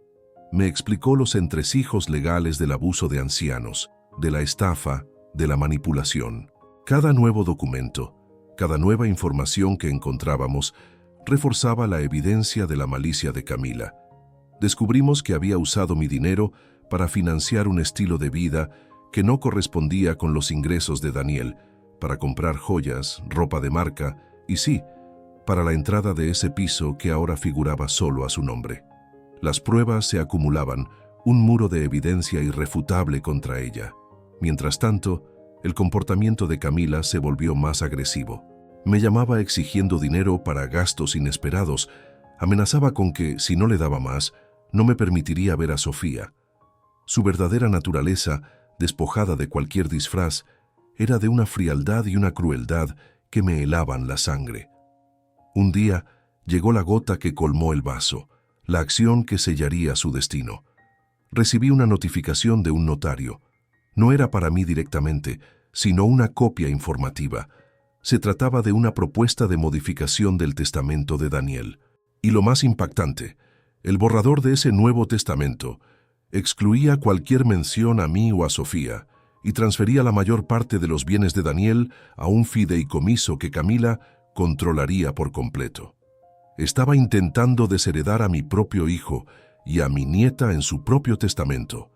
me explicó los entresijos legales del abuso de ancianos, de la estafa, de la manipulación. Cada nuevo documento, cada nueva información que encontrábamos, reforzaba la evidencia de la malicia de Camila. Descubrimos que había usado mi dinero para financiar un estilo de vida que no correspondía con los ingresos de Daniel, para comprar joyas, ropa de marca y sí, para la entrada de ese piso que ahora figuraba solo a su nombre. Las pruebas se acumulaban, un muro de evidencia irrefutable contra ella. Mientras tanto, el comportamiento de Camila se volvió más agresivo. Me llamaba exigiendo dinero para gastos inesperados, amenazaba con que, si no le daba más, No me permitiría ver a Sofía. Su verdadera naturaleza, despojada de cualquier disfraz, era de una frialdad y una crueldad que me helaban la sangre. Un día llegó la gota que colmó el vaso, la acción que sellaría su destino. Recibí una notificación de un notario. No era para mí directamente, sino una copia informativa. Se trataba de una propuesta de modificación del testamento de Daniel. Y lo más impactante, el borrador de ese nuevo testamento excluía cualquier mención a mí o a Sofía y transfería la mayor parte de los bienes de Daniel a un fideicomiso que Camila controlaría por completo. Estaba intentando desheredar a mi propio hijo y a mi nieta en su propio testamento,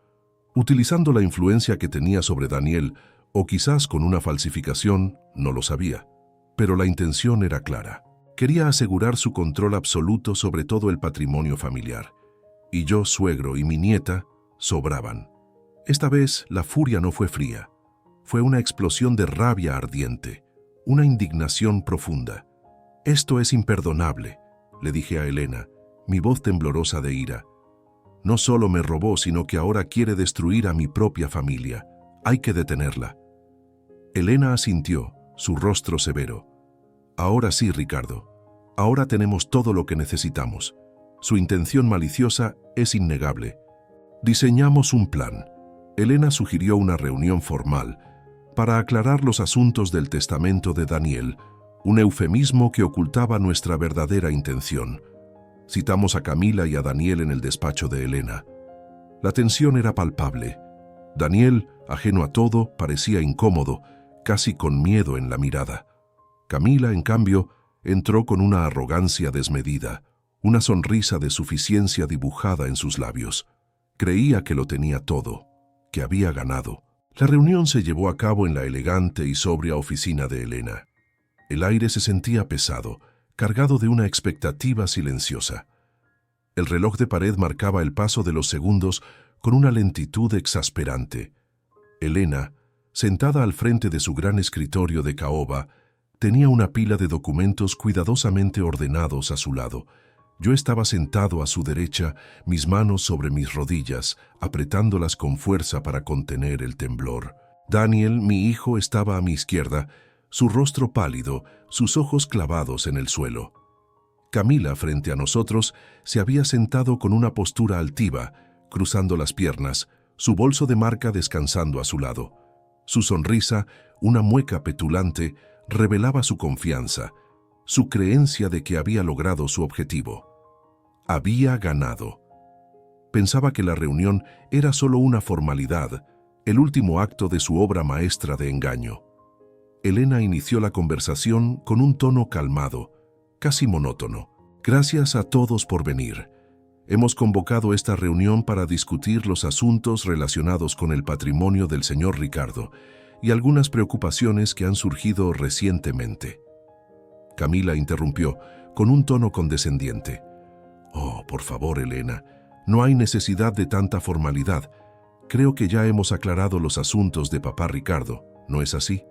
utilizando la influencia que tenía sobre Daniel, o quizás con una falsificación, no lo sabía. Pero la intención era clara. Quería asegurar su control absoluto sobre todo el patrimonio familiar. Y yo, suegro y mi nieta, sobraban. Esta vez la furia no fue fría. Fue una explosión de rabia ardiente, una indignación profunda. «Esto es imperdonable», le dije a Elena, mi voz temblorosa de ira. «No solo me robó, sino que ahora quiere destruir a mi propia familia. Hay que detenerla». Elena asintió, su rostro severo. «Ahora sí, Ricardo. Ahora tenemos todo lo que necesitamos. Su intención maliciosa es innegable. Diseñamos un plan». Elena sugirió una reunión formal para aclarar los asuntos del testamento de Daniel, un eufemismo que ocultaba nuestra verdadera intención. Citamos a Camila y a Daniel en el despacho de Elena. La tensión era palpable. Daniel, ajeno a todo, parecía incómodo, casi con miedo en la mirada. Camila, en cambio, entró con una arrogancia desmedida, una sonrisa de suficiencia dibujada en sus labios. Creía que lo tenía todo, que había ganado. La reunión se llevó a cabo en la elegante y sobria oficina de Elena. El aire se sentía pesado, cargado de una expectativa silenciosa. El reloj de pared marcaba el paso de los segundos con una lentitud exasperante. Elena, sentada al frente de su gran escritorio de caoba, tenía una pila de documentos cuidadosamente ordenados a su lado. Yo estaba sentado a su derecha, mis manos sobre mis rodillas, apretándolas con fuerza para contener el temblor. Daniel, mi hijo, estaba a mi izquierda, su rostro pálido, sus ojos clavados en el suelo. Camila, frente a nosotros, se había sentado con una postura altiva, cruzando las piernas, su bolso de marca descansando a su lado. Su sonrisa, una mueca petulante, revelaba su confianza, su creencia de que había logrado su objetivo. Había ganado. Pensaba que la reunión era solo una formalidad, el último acto de su obra maestra de engaño. Elena inició la conversación con un tono calmado, casi monótono. «Gracias a todos por venir. Hemos convocado esta reunión para discutir los asuntos relacionados con el patrimonio del señor Ricardo y algunas preocupaciones que han surgido recientemente». Camila interrumpió con un tono condescendiente. «Oh, por favor, Elena, no hay necesidad de tanta formalidad. Creo que ya hemos aclarado los asuntos de papá Ricardo, ¿no es así?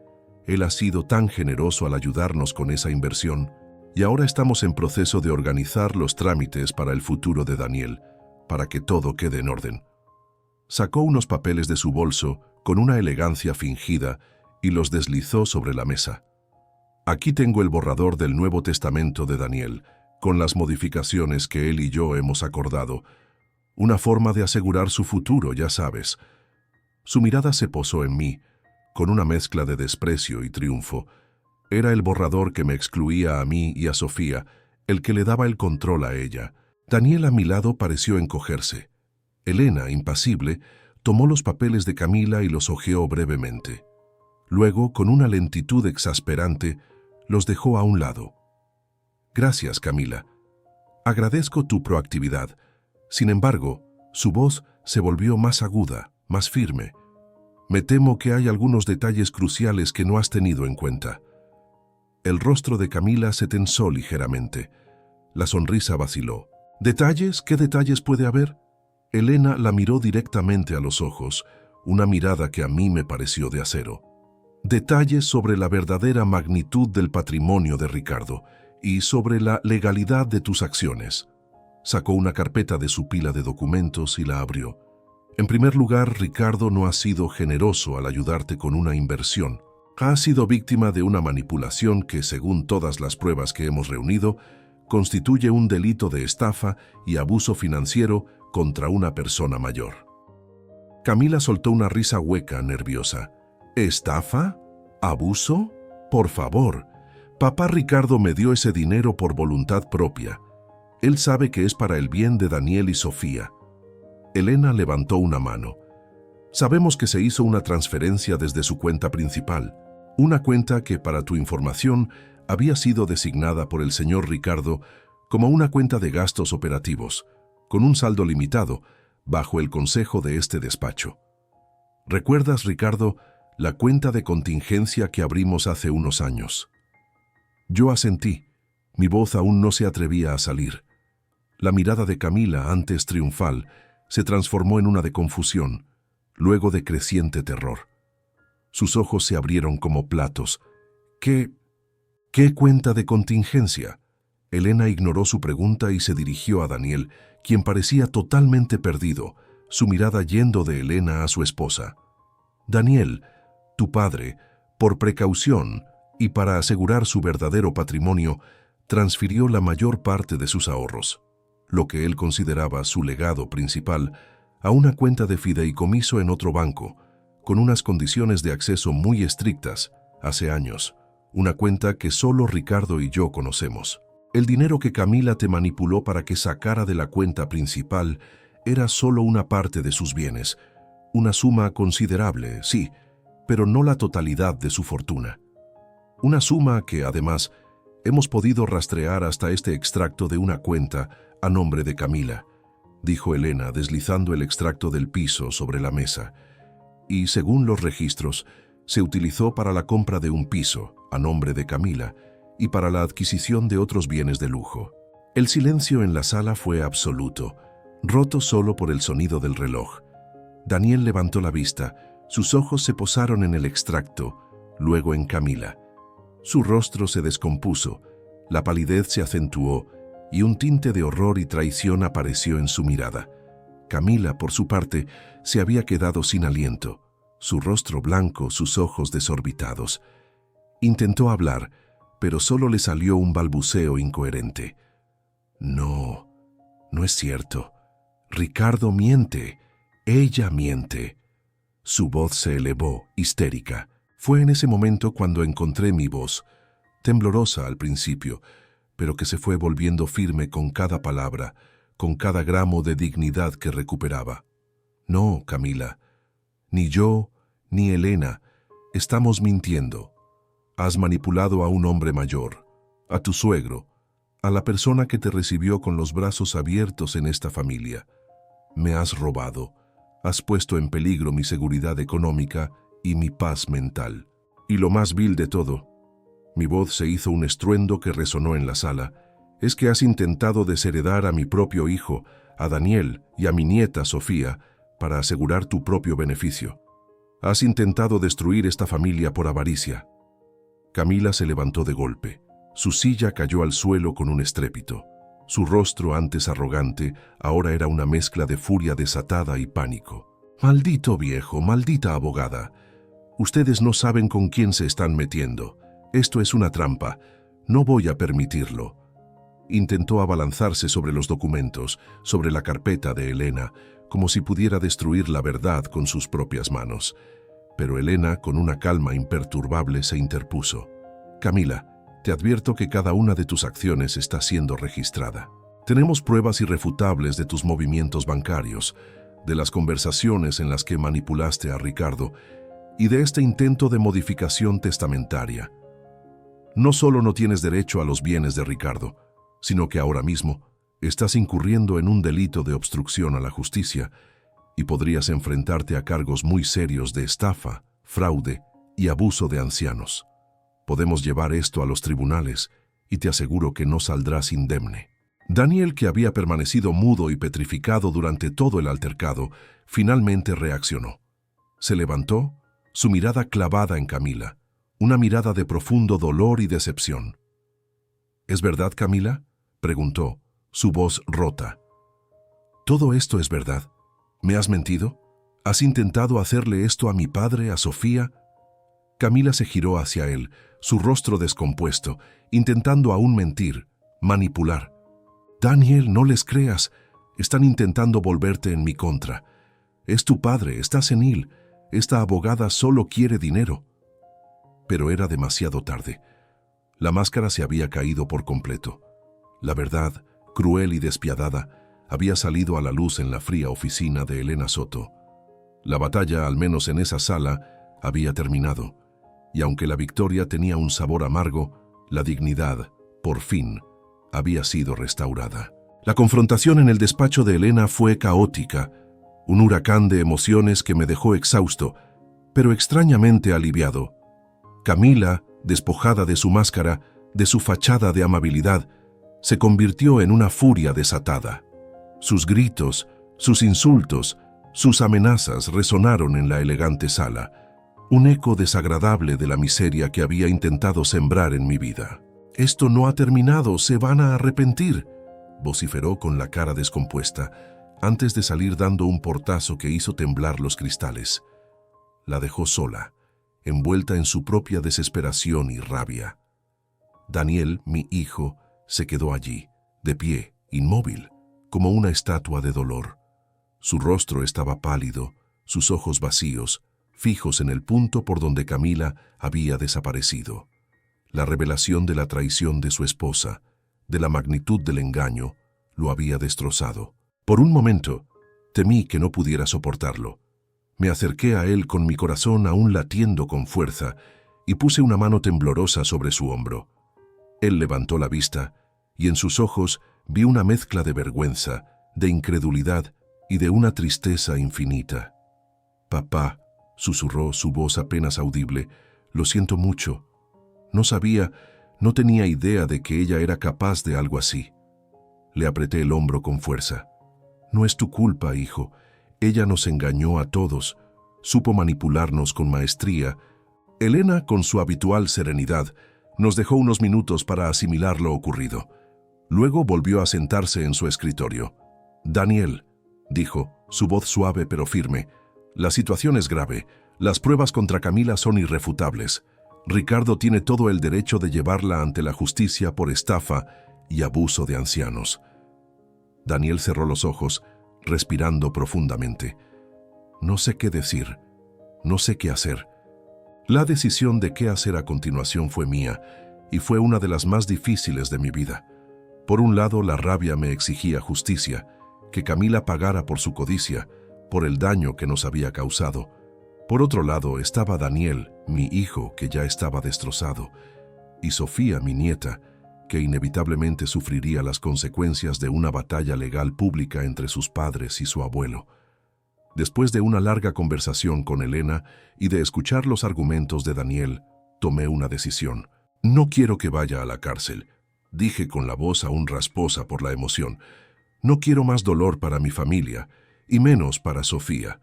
Él ha sido tan generoso al ayudarnos con esa inversión, y ahora estamos en proceso de organizar los trámites para el futuro de Daniel, para que todo quede en orden». Sacó unos papeles de su bolso con una elegancia fingida y los deslizó sobre la mesa. «Aquí tengo el borrador del Nuevo Testamento de Daniel, con las modificaciones que él y yo hemos acordado. Una forma de asegurar su futuro, ya sabes». Su mirada se posó en mí, con una mezcla de desprecio y triunfo. Era el borrador que me excluía a mí y a Sofía, el que le daba el control a ella. Daniel a mi lado pareció encogerse. Elena, impasible, tomó los papeles de Camila y los hojeó brevemente. Luego, con una lentitud exasperante, los dejó a un lado. «Gracias, Camila. Agradezco tu proactividad». Sin embargo, su voz se volvió más aguda, más firme. «Me temo que hay algunos detalles cruciales que no has tenido en cuenta». El rostro de Camila se tensó ligeramente. La sonrisa vaciló. «¿Detalles? ¿Qué detalles puede haber?». Elena la miró directamente a los ojos, una mirada que a mí me pareció de acero. «Detalles sobre la verdadera magnitud del patrimonio de Ricardo y sobre la legalidad de tus acciones». Sacó una carpeta de su pila de documentos y la abrió. En primer lugar, Ricardo no ha sido generoso al ayudarte con una inversión. Ha sido víctima de una manipulación que, según todas las pruebas que hemos reunido, constituye un delito de estafa y abuso financiero contra una persona mayor. Camila soltó una risa hueca, nerviosa. ¿Estafa? ¿Abuso? Por favor. Papá Ricardo me dio ese dinero por voluntad propia. Él sabe que es para el bien de Daniel y Sofía. Elena levantó una mano. Sabemos que se hizo una transferencia desde su cuenta principal, una cuenta que, para tu información, había sido designada por el señor Ricardo como una cuenta de gastos operativos, con un saldo limitado, bajo el consejo de este despacho. ¿Recuerdas, Ricardo, la cuenta de contingencia que abrimos hace unos años? Yo asentí. Mi voz aún no se atrevía a salir. La mirada de Camila, antes triunfal, se transformó en una de confusión, luego de creciente terror. Sus ojos se abrieron como platos. ¿Qué cuenta de contingencia? Elena ignoró su pregunta y se dirigió a Daniel, quien parecía totalmente perdido, su mirada yendo de Elena a su esposa. Daniel, tu padre, por precaución y para asegurar su verdadero patrimonio, transfirió la mayor parte de sus ahorros, lo que él consideraba su legado principal, a una cuenta de fideicomiso en otro banco, con unas condiciones de acceso muy estrictas, hace años, una cuenta que solo Ricardo y yo conocemos. El dinero que Camila te manipuló para que sacara de la cuenta principal era solo una parte de sus bienes, una suma considerable, sí, pero no la totalidad de su fortuna. Una suma que, además, hemos podido rastrear hasta este extracto de una cuenta a nombre de Camila, dijo Elena, deslizando el extracto del piso sobre la mesa. Y, según los registros, se utilizó para la compra de un piso, a nombre de Camila, y para la adquisición de otros bienes de lujo. El silencio en la sala fue absoluto, roto solo por el sonido del reloj. Daniel levantó la vista, sus ojos se posaron en el extracto, luego en Camila. Su rostro se descompuso, la palidez se acentuó y un tinte de horror y traición apareció en su mirada. Camila, por su parte, se había quedado sin aliento, su rostro blanco, sus ojos desorbitados. Intentó hablar, pero solo le salió un balbuceo incoherente. No es cierto. Ricardo miente. Ella miente. Su voz se elevó, histérica. Fue en ese momento cuando encontré mi voz, temblorosa al principio, pero que se fue volviendo firme con cada palabra, con cada gramo de dignidad que recuperaba. No, Camila, ni yo, ni Elena, estamos mintiendo. Has manipulado a un hombre mayor, a tu suegro, a la persona que te recibió con los brazos abiertos en esta familia. Me has robado, has puesto en peligro mi seguridad económica y mi paz mental. Y lo más vil de todo, mi voz se hizo un estruendo que resonó en la sala, es que has intentado desheredar a mi propio hijo, a Daniel y a mi nieta Sofía, para asegurar tu propio beneficio. Has intentado destruir esta familia por avaricia. Camila se levantó de golpe. Su silla cayó al suelo con un estrépito. Su rostro, antes arrogante, ahora era una mezcla de furia desatada y pánico. Maldito viejo, maldita abogada. Ustedes no saben con quién se están metiendo. Esto es una trampa. No voy a permitirlo. Intentó abalanzarse sobre los documentos, sobre la carpeta de Elena, como si pudiera destruir la verdad con sus propias manos. Pero Elena, con una calma imperturbable, se interpuso. Camila, te advierto que cada una de tus acciones está siendo registrada. Tenemos pruebas irrefutables de tus movimientos bancarios, de las conversaciones en las que manipulaste a Ricardo y de este intento de modificación testamentaria. No solo no tienes derecho a los bienes de Ricardo, sino que ahora mismo estás incurriendo en un delito de obstrucción a la justicia y podrías enfrentarte a cargos muy serios de estafa, fraude y abuso de ancianos. Podemos llevar esto a los tribunales y te aseguro que no saldrás indemne. Daniel, que había permanecido mudo y petrificado durante todo el altercado, finalmente reaccionó. Se levantó, su mirada clavada en Camila, una mirada de profundo dolor y decepción. ¿Es verdad, Camila?, preguntó, su voz rota. «¿Todo esto es verdad? ¿Me has mentido? ¿Has intentado hacerle esto a mi padre, a Sofía?» Camila se giró hacia él, su rostro descompuesto, intentando aún mentir, manipular. «Daniel, no les creas. Están intentando volverte en mi contra. Es tu padre, está senil. Esta abogada solo quiere dinero». Pero era demasiado tarde. La máscara se había caído por completo. La verdad, cruel y despiadada, había salido a la luz en la fría oficina de Elena Soto. La batalla, al menos en esa sala, había terminado, y aunque la victoria tenía un sabor amargo, la dignidad, por fin, había sido restaurada. La confrontación en el despacho de Elena fue caótica, un huracán de emociones que me dejó exhausto, pero extrañamente aliviado. Camila, despojada de su máscara, de su fachada de amabilidad, se convirtió en una furia desatada. Sus gritos, sus insultos, sus amenazas resonaron en la elegante sala, un eco desagradable de la miseria que había intentado sembrar en mi vida. «Esto no ha terminado, se van a arrepentir», vociferó con la cara descompuesta, antes de salir dando un portazo que hizo temblar los cristales. La dejó sola, envuelta en su propia desesperación y rabia. Daniel, mi hijo, se quedó allí, de pie, inmóvil, como una estatua de dolor. Su rostro estaba pálido, sus ojos vacíos, fijos en el punto por donde Camila había desaparecido. La revelación de la traición de su esposa, de la magnitud del engaño, lo había destrozado. Por un momento, temí que no pudiera soportarlo. Me acerqué a él con mi corazón aún latiendo con fuerza y puse una mano temblorosa sobre su hombro. Él levantó la vista y en sus ojos vi una mezcla de vergüenza, de incredulidad y de una tristeza infinita. «Papá», susurró su voz apenas audible, «lo siento mucho. No sabía, no tenía idea de que ella era capaz de algo así». Le apreté el hombro con fuerza. «No es tu culpa, hijo. Ella nos engañó a todos. Supo manipularnos con maestría». Elena, con su habitual serenidad, nos dejó unos minutos para asimilar lo ocurrido. Luego volvió a sentarse en su escritorio. «Daniel», dijo, su voz suave pero firme, «la situación es grave. Las pruebas contra Camila son irrefutables. Ricardo tiene todo el derecho de llevarla ante la justicia por estafa y abuso de ancianos». Daniel cerró los ojos, respirando profundamente. «No sé qué decir. No sé qué hacer». La decisión de qué hacer a continuación fue mía, y fue una de las más difíciles de mi vida. Por un lado, la rabia me exigía justicia, que Camila pagara por su codicia, por el daño que nos había causado. Por otro lado, estaba Daniel, mi hijo, que ya estaba destrozado, y Sofía, mi nieta, que inevitablemente sufriría las consecuencias de una batalla legal pública entre sus padres y su abuelo. Después de una larga conversación con Elena y de escuchar los argumentos de Daniel, tomé una decisión. «No quiero que vaya a la cárcel», dije con la voz aún rasposa por la emoción. «No quiero más dolor para mi familia, y menos para Sofía.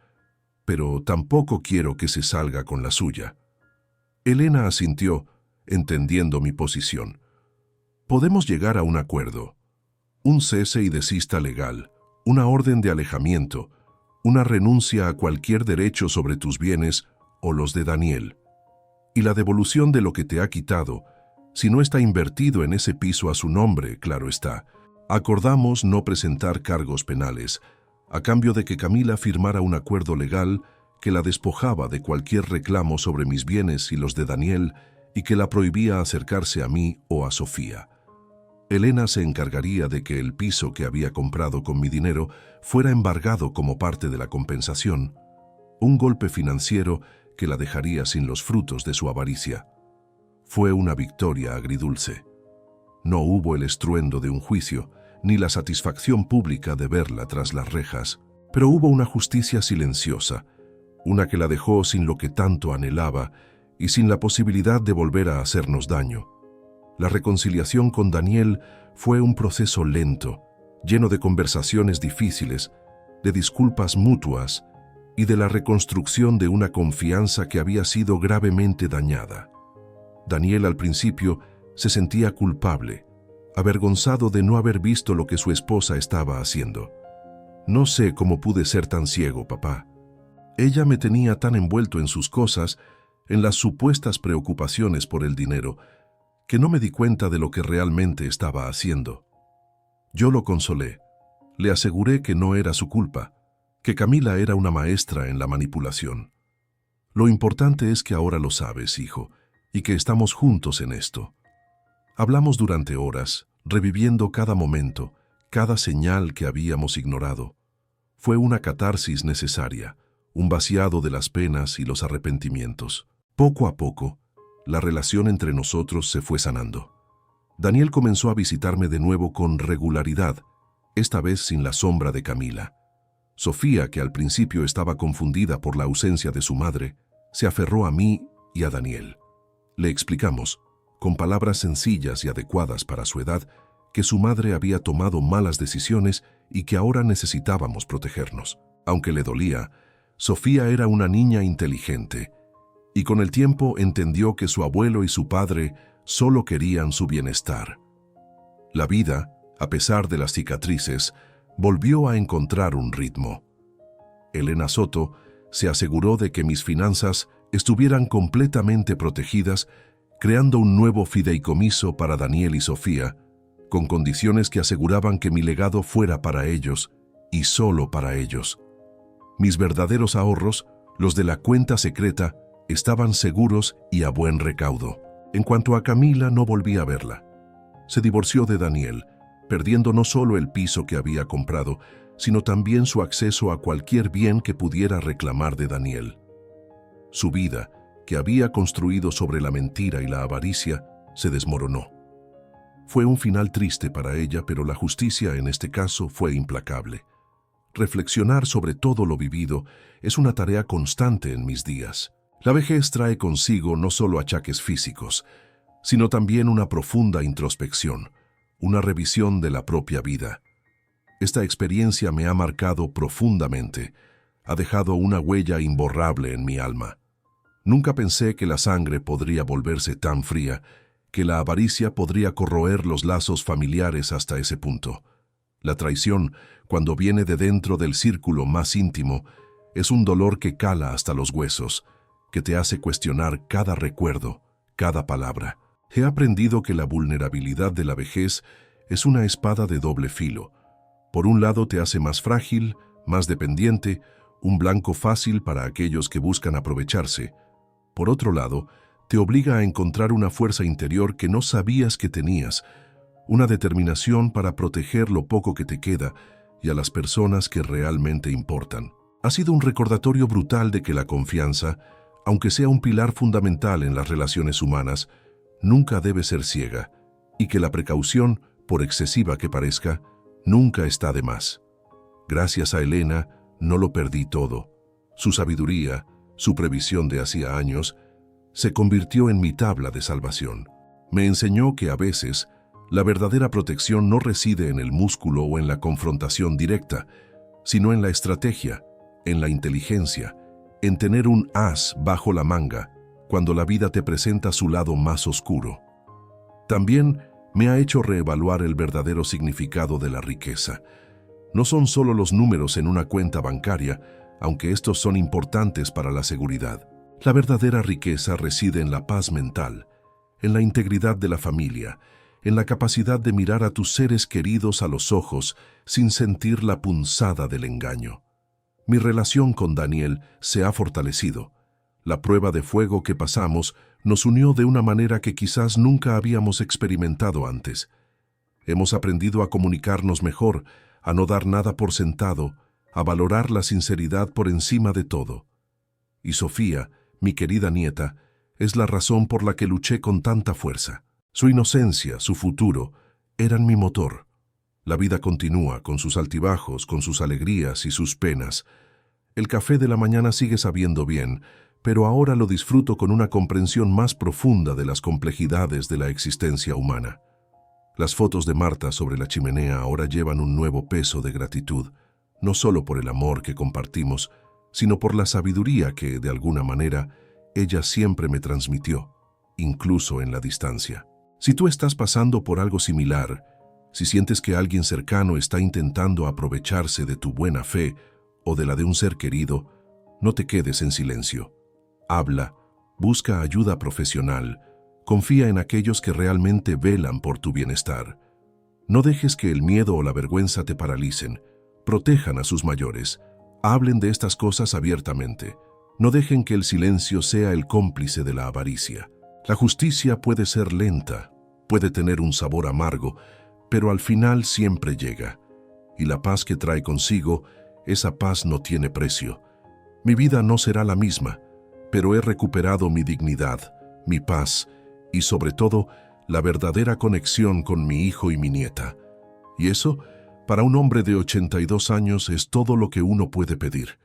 Pero tampoco quiero que se salga con la suya». Elena asintió, entendiendo mi posición. «Podemos llegar a un acuerdo. Un cese y desista legal, una orden de alejamiento, una renuncia a cualquier derecho sobre tus bienes o los de Daniel, y la devolución de lo que te ha quitado, si no está invertido en ese piso a su nombre, claro está. Acordamos no presentar cargos penales, a cambio de que Camila firmara un acuerdo legal que la despojaba de cualquier reclamo sobre mis bienes y los de Daniel y que la prohibía acercarse a mí o a Sofía. Elena se encargaría de que el piso que había comprado con mi dinero fuera embargado como parte de la compensación, un golpe financiero que la dejaría sin los frutos de su avaricia. Fue una victoria agridulce. No hubo el estruendo de un juicio, ni la satisfacción pública de verla tras las rejas, pero hubo una justicia silenciosa, una que la dejó sin lo que tanto anhelaba y sin la posibilidad de volver a hacernos daño. La reconciliación con Daniel fue un proceso lento, lleno de conversaciones difíciles, de disculpas mutuas y de la reconstrucción de una confianza que había sido gravemente dañada. Daniel al principio se sentía culpable avergonzado de no haber visto lo que su esposa estaba haciendo. No sé cómo pude ser tan ciego, papá. Ella me tenía tan envuelto en sus cosas, en las supuestas preocupaciones por el dinero, que no me di cuenta de lo que realmente estaba haciendo. Yo lo consolé. Le aseguré que no era su culpa, que Camila era una maestra en la manipulación. Lo importante es que ahora lo sabes, hijo, y que estamos juntos en esto. Hablamos durante horas, reviviendo cada momento, cada señal que habíamos ignorado. Fue una catarsis necesaria, un vaciado de las penas y los arrepentimientos. Poco a poco, la relación entre nosotros se fue sanando. Daniel comenzó a visitarme de nuevo con regularidad, esta vez sin la sombra de Camila. Sofía, que al principio estaba confundida por la ausencia de su madre, se aferró a mí y a Daniel. Le explicamos, con palabras sencillas y adecuadas para su edad, que su madre había tomado malas decisiones y que ahora necesitábamos protegernos. Aunque le dolía, Sofía era una niña inteligente, y con el tiempo entendió que su abuelo y su padre solo querían su bienestar. La vida, a pesar de las cicatrices, volvió a encontrar un ritmo. Elena Soto se aseguró de que mis finanzas estuvieran completamente protegidas, creando un nuevo fideicomiso para Daniel y Sofía, con condiciones que aseguraban que mi legado fuera para ellos, y solo para ellos. Mis verdaderos ahorros, los de la cuenta secreta, estaban seguros y a buen recaudo. En cuanto a Camila, no volví a verla. Se divorció de Daniel, perdiendo no solo el piso que había comprado, sino también su acceso a cualquier bien que pudiera reclamar de Daniel. Su vida, que había construido sobre la mentira y la avaricia, se desmoronó. Fue un final triste para ella, pero la justicia en este caso fue implacable. Reflexionar sobre todo lo vivido es una tarea constante en mis días. La vejez trae consigo no solo achaques físicos, sino también una profunda introspección, una revisión de la propia vida. Esta experiencia me ha marcado profundamente, ha dejado una huella imborrable en mi alma. Nunca pensé que la sangre podría volverse tan fría, que la avaricia podría corroer los lazos familiares hasta ese punto. La traición, cuando viene de dentro del círculo más íntimo, es un dolor que cala hasta los huesos, que te hace cuestionar cada recuerdo, cada palabra. He aprendido que la vulnerabilidad de la vejez es una espada de doble filo. Por un lado te hace más frágil, más dependiente, un blanco fácil para aquellos que buscan aprovecharse. Por otro lado, te obliga a encontrar una fuerza interior que no sabías que tenías, una determinación para proteger lo poco que te queda y a las personas que realmente importan. Ha sido un recordatorio brutal de que la confianza, aunque sea un pilar fundamental en las relaciones humanas, nunca debe ser ciega, y que la precaución, por excesiva que parezca, nunca está de más. Gracias a Elena, no lo perdí todo. Su sabiduría, su previsión de hacía años, se convirtió en mi tabla de salvación. Me enseñó que a veces la verdadera protección no reside en el músculo o en la confrontación directa, sino en la estrategia, en la inteligencia, en tener un as bajo la manga cuando la vida te presenta su lado más oscuro. También me ha hecho reevaluar el verdadero significado de la riqueza. No son solo los números en una cuenta bancaria, aunque estos son importantes para la seguridad. La verdadera riqueza reside en la paz mental, en la integridad de la familia, en la capacidad de mirar a tus seres queridos a los ojos sin sentir la punzada del engaño. Mi relación con Daniel se ha fortalecido. La prueba de fuego que pasamos nos unió de una manera que quizás nunca habíamos experimentado antes. Hemos aprendido a comunicarnos mejor, a no dar nada por sentado, a valorar la sinceridad por encima de todo. Y Sofía, mi querida nieta, es la razón por la que luché con tanta fuerza. Su inocencia, su futuro, eran mi motor. La vida continúa, con sus altibajos, con sus alegrías y sus penas. El café de la mañana sigue sabiendo bien, pero ahora lo disfruto con una comprensión más profunda de las complejidades de la existencia humana. Las fotos de Marta sobre la chimenea ahora llevan un nuevo peso de gratitud, no solo por el amor que compartimos, sino por la sabiduría que, de alguna manera, ella siempre me transmitió, incluso en la distancia. Si tú estás pasando por algo similar, si sientes que alguien cercano está intentando aprovecharse de tu buena fe o de la de un ser querido, no te quedes en silencio. Habla, busca ayuda profesional, confía en aquellos que realmente velan por tu bienestar. No dejes que el miedo o la vergüenza te paralicen. Protejan a sus mayores. Hablen de estas cosas abiertamente. No dejen que el silencio sea el cómplice de la avaricia. La justicia puede ser lenta, puede tener un sabor amargo, pero al final siempre llega. Y la paz que trae consigo, esa paz no tiene precio. Mi vida no será la misma, pero he recuperado mi dignidad, mi paz y sobre todo la verdadera conexión con mi hijo y mi nieta. Y eso, para un hombre de 82 años, es todo lo que uno puede pedir.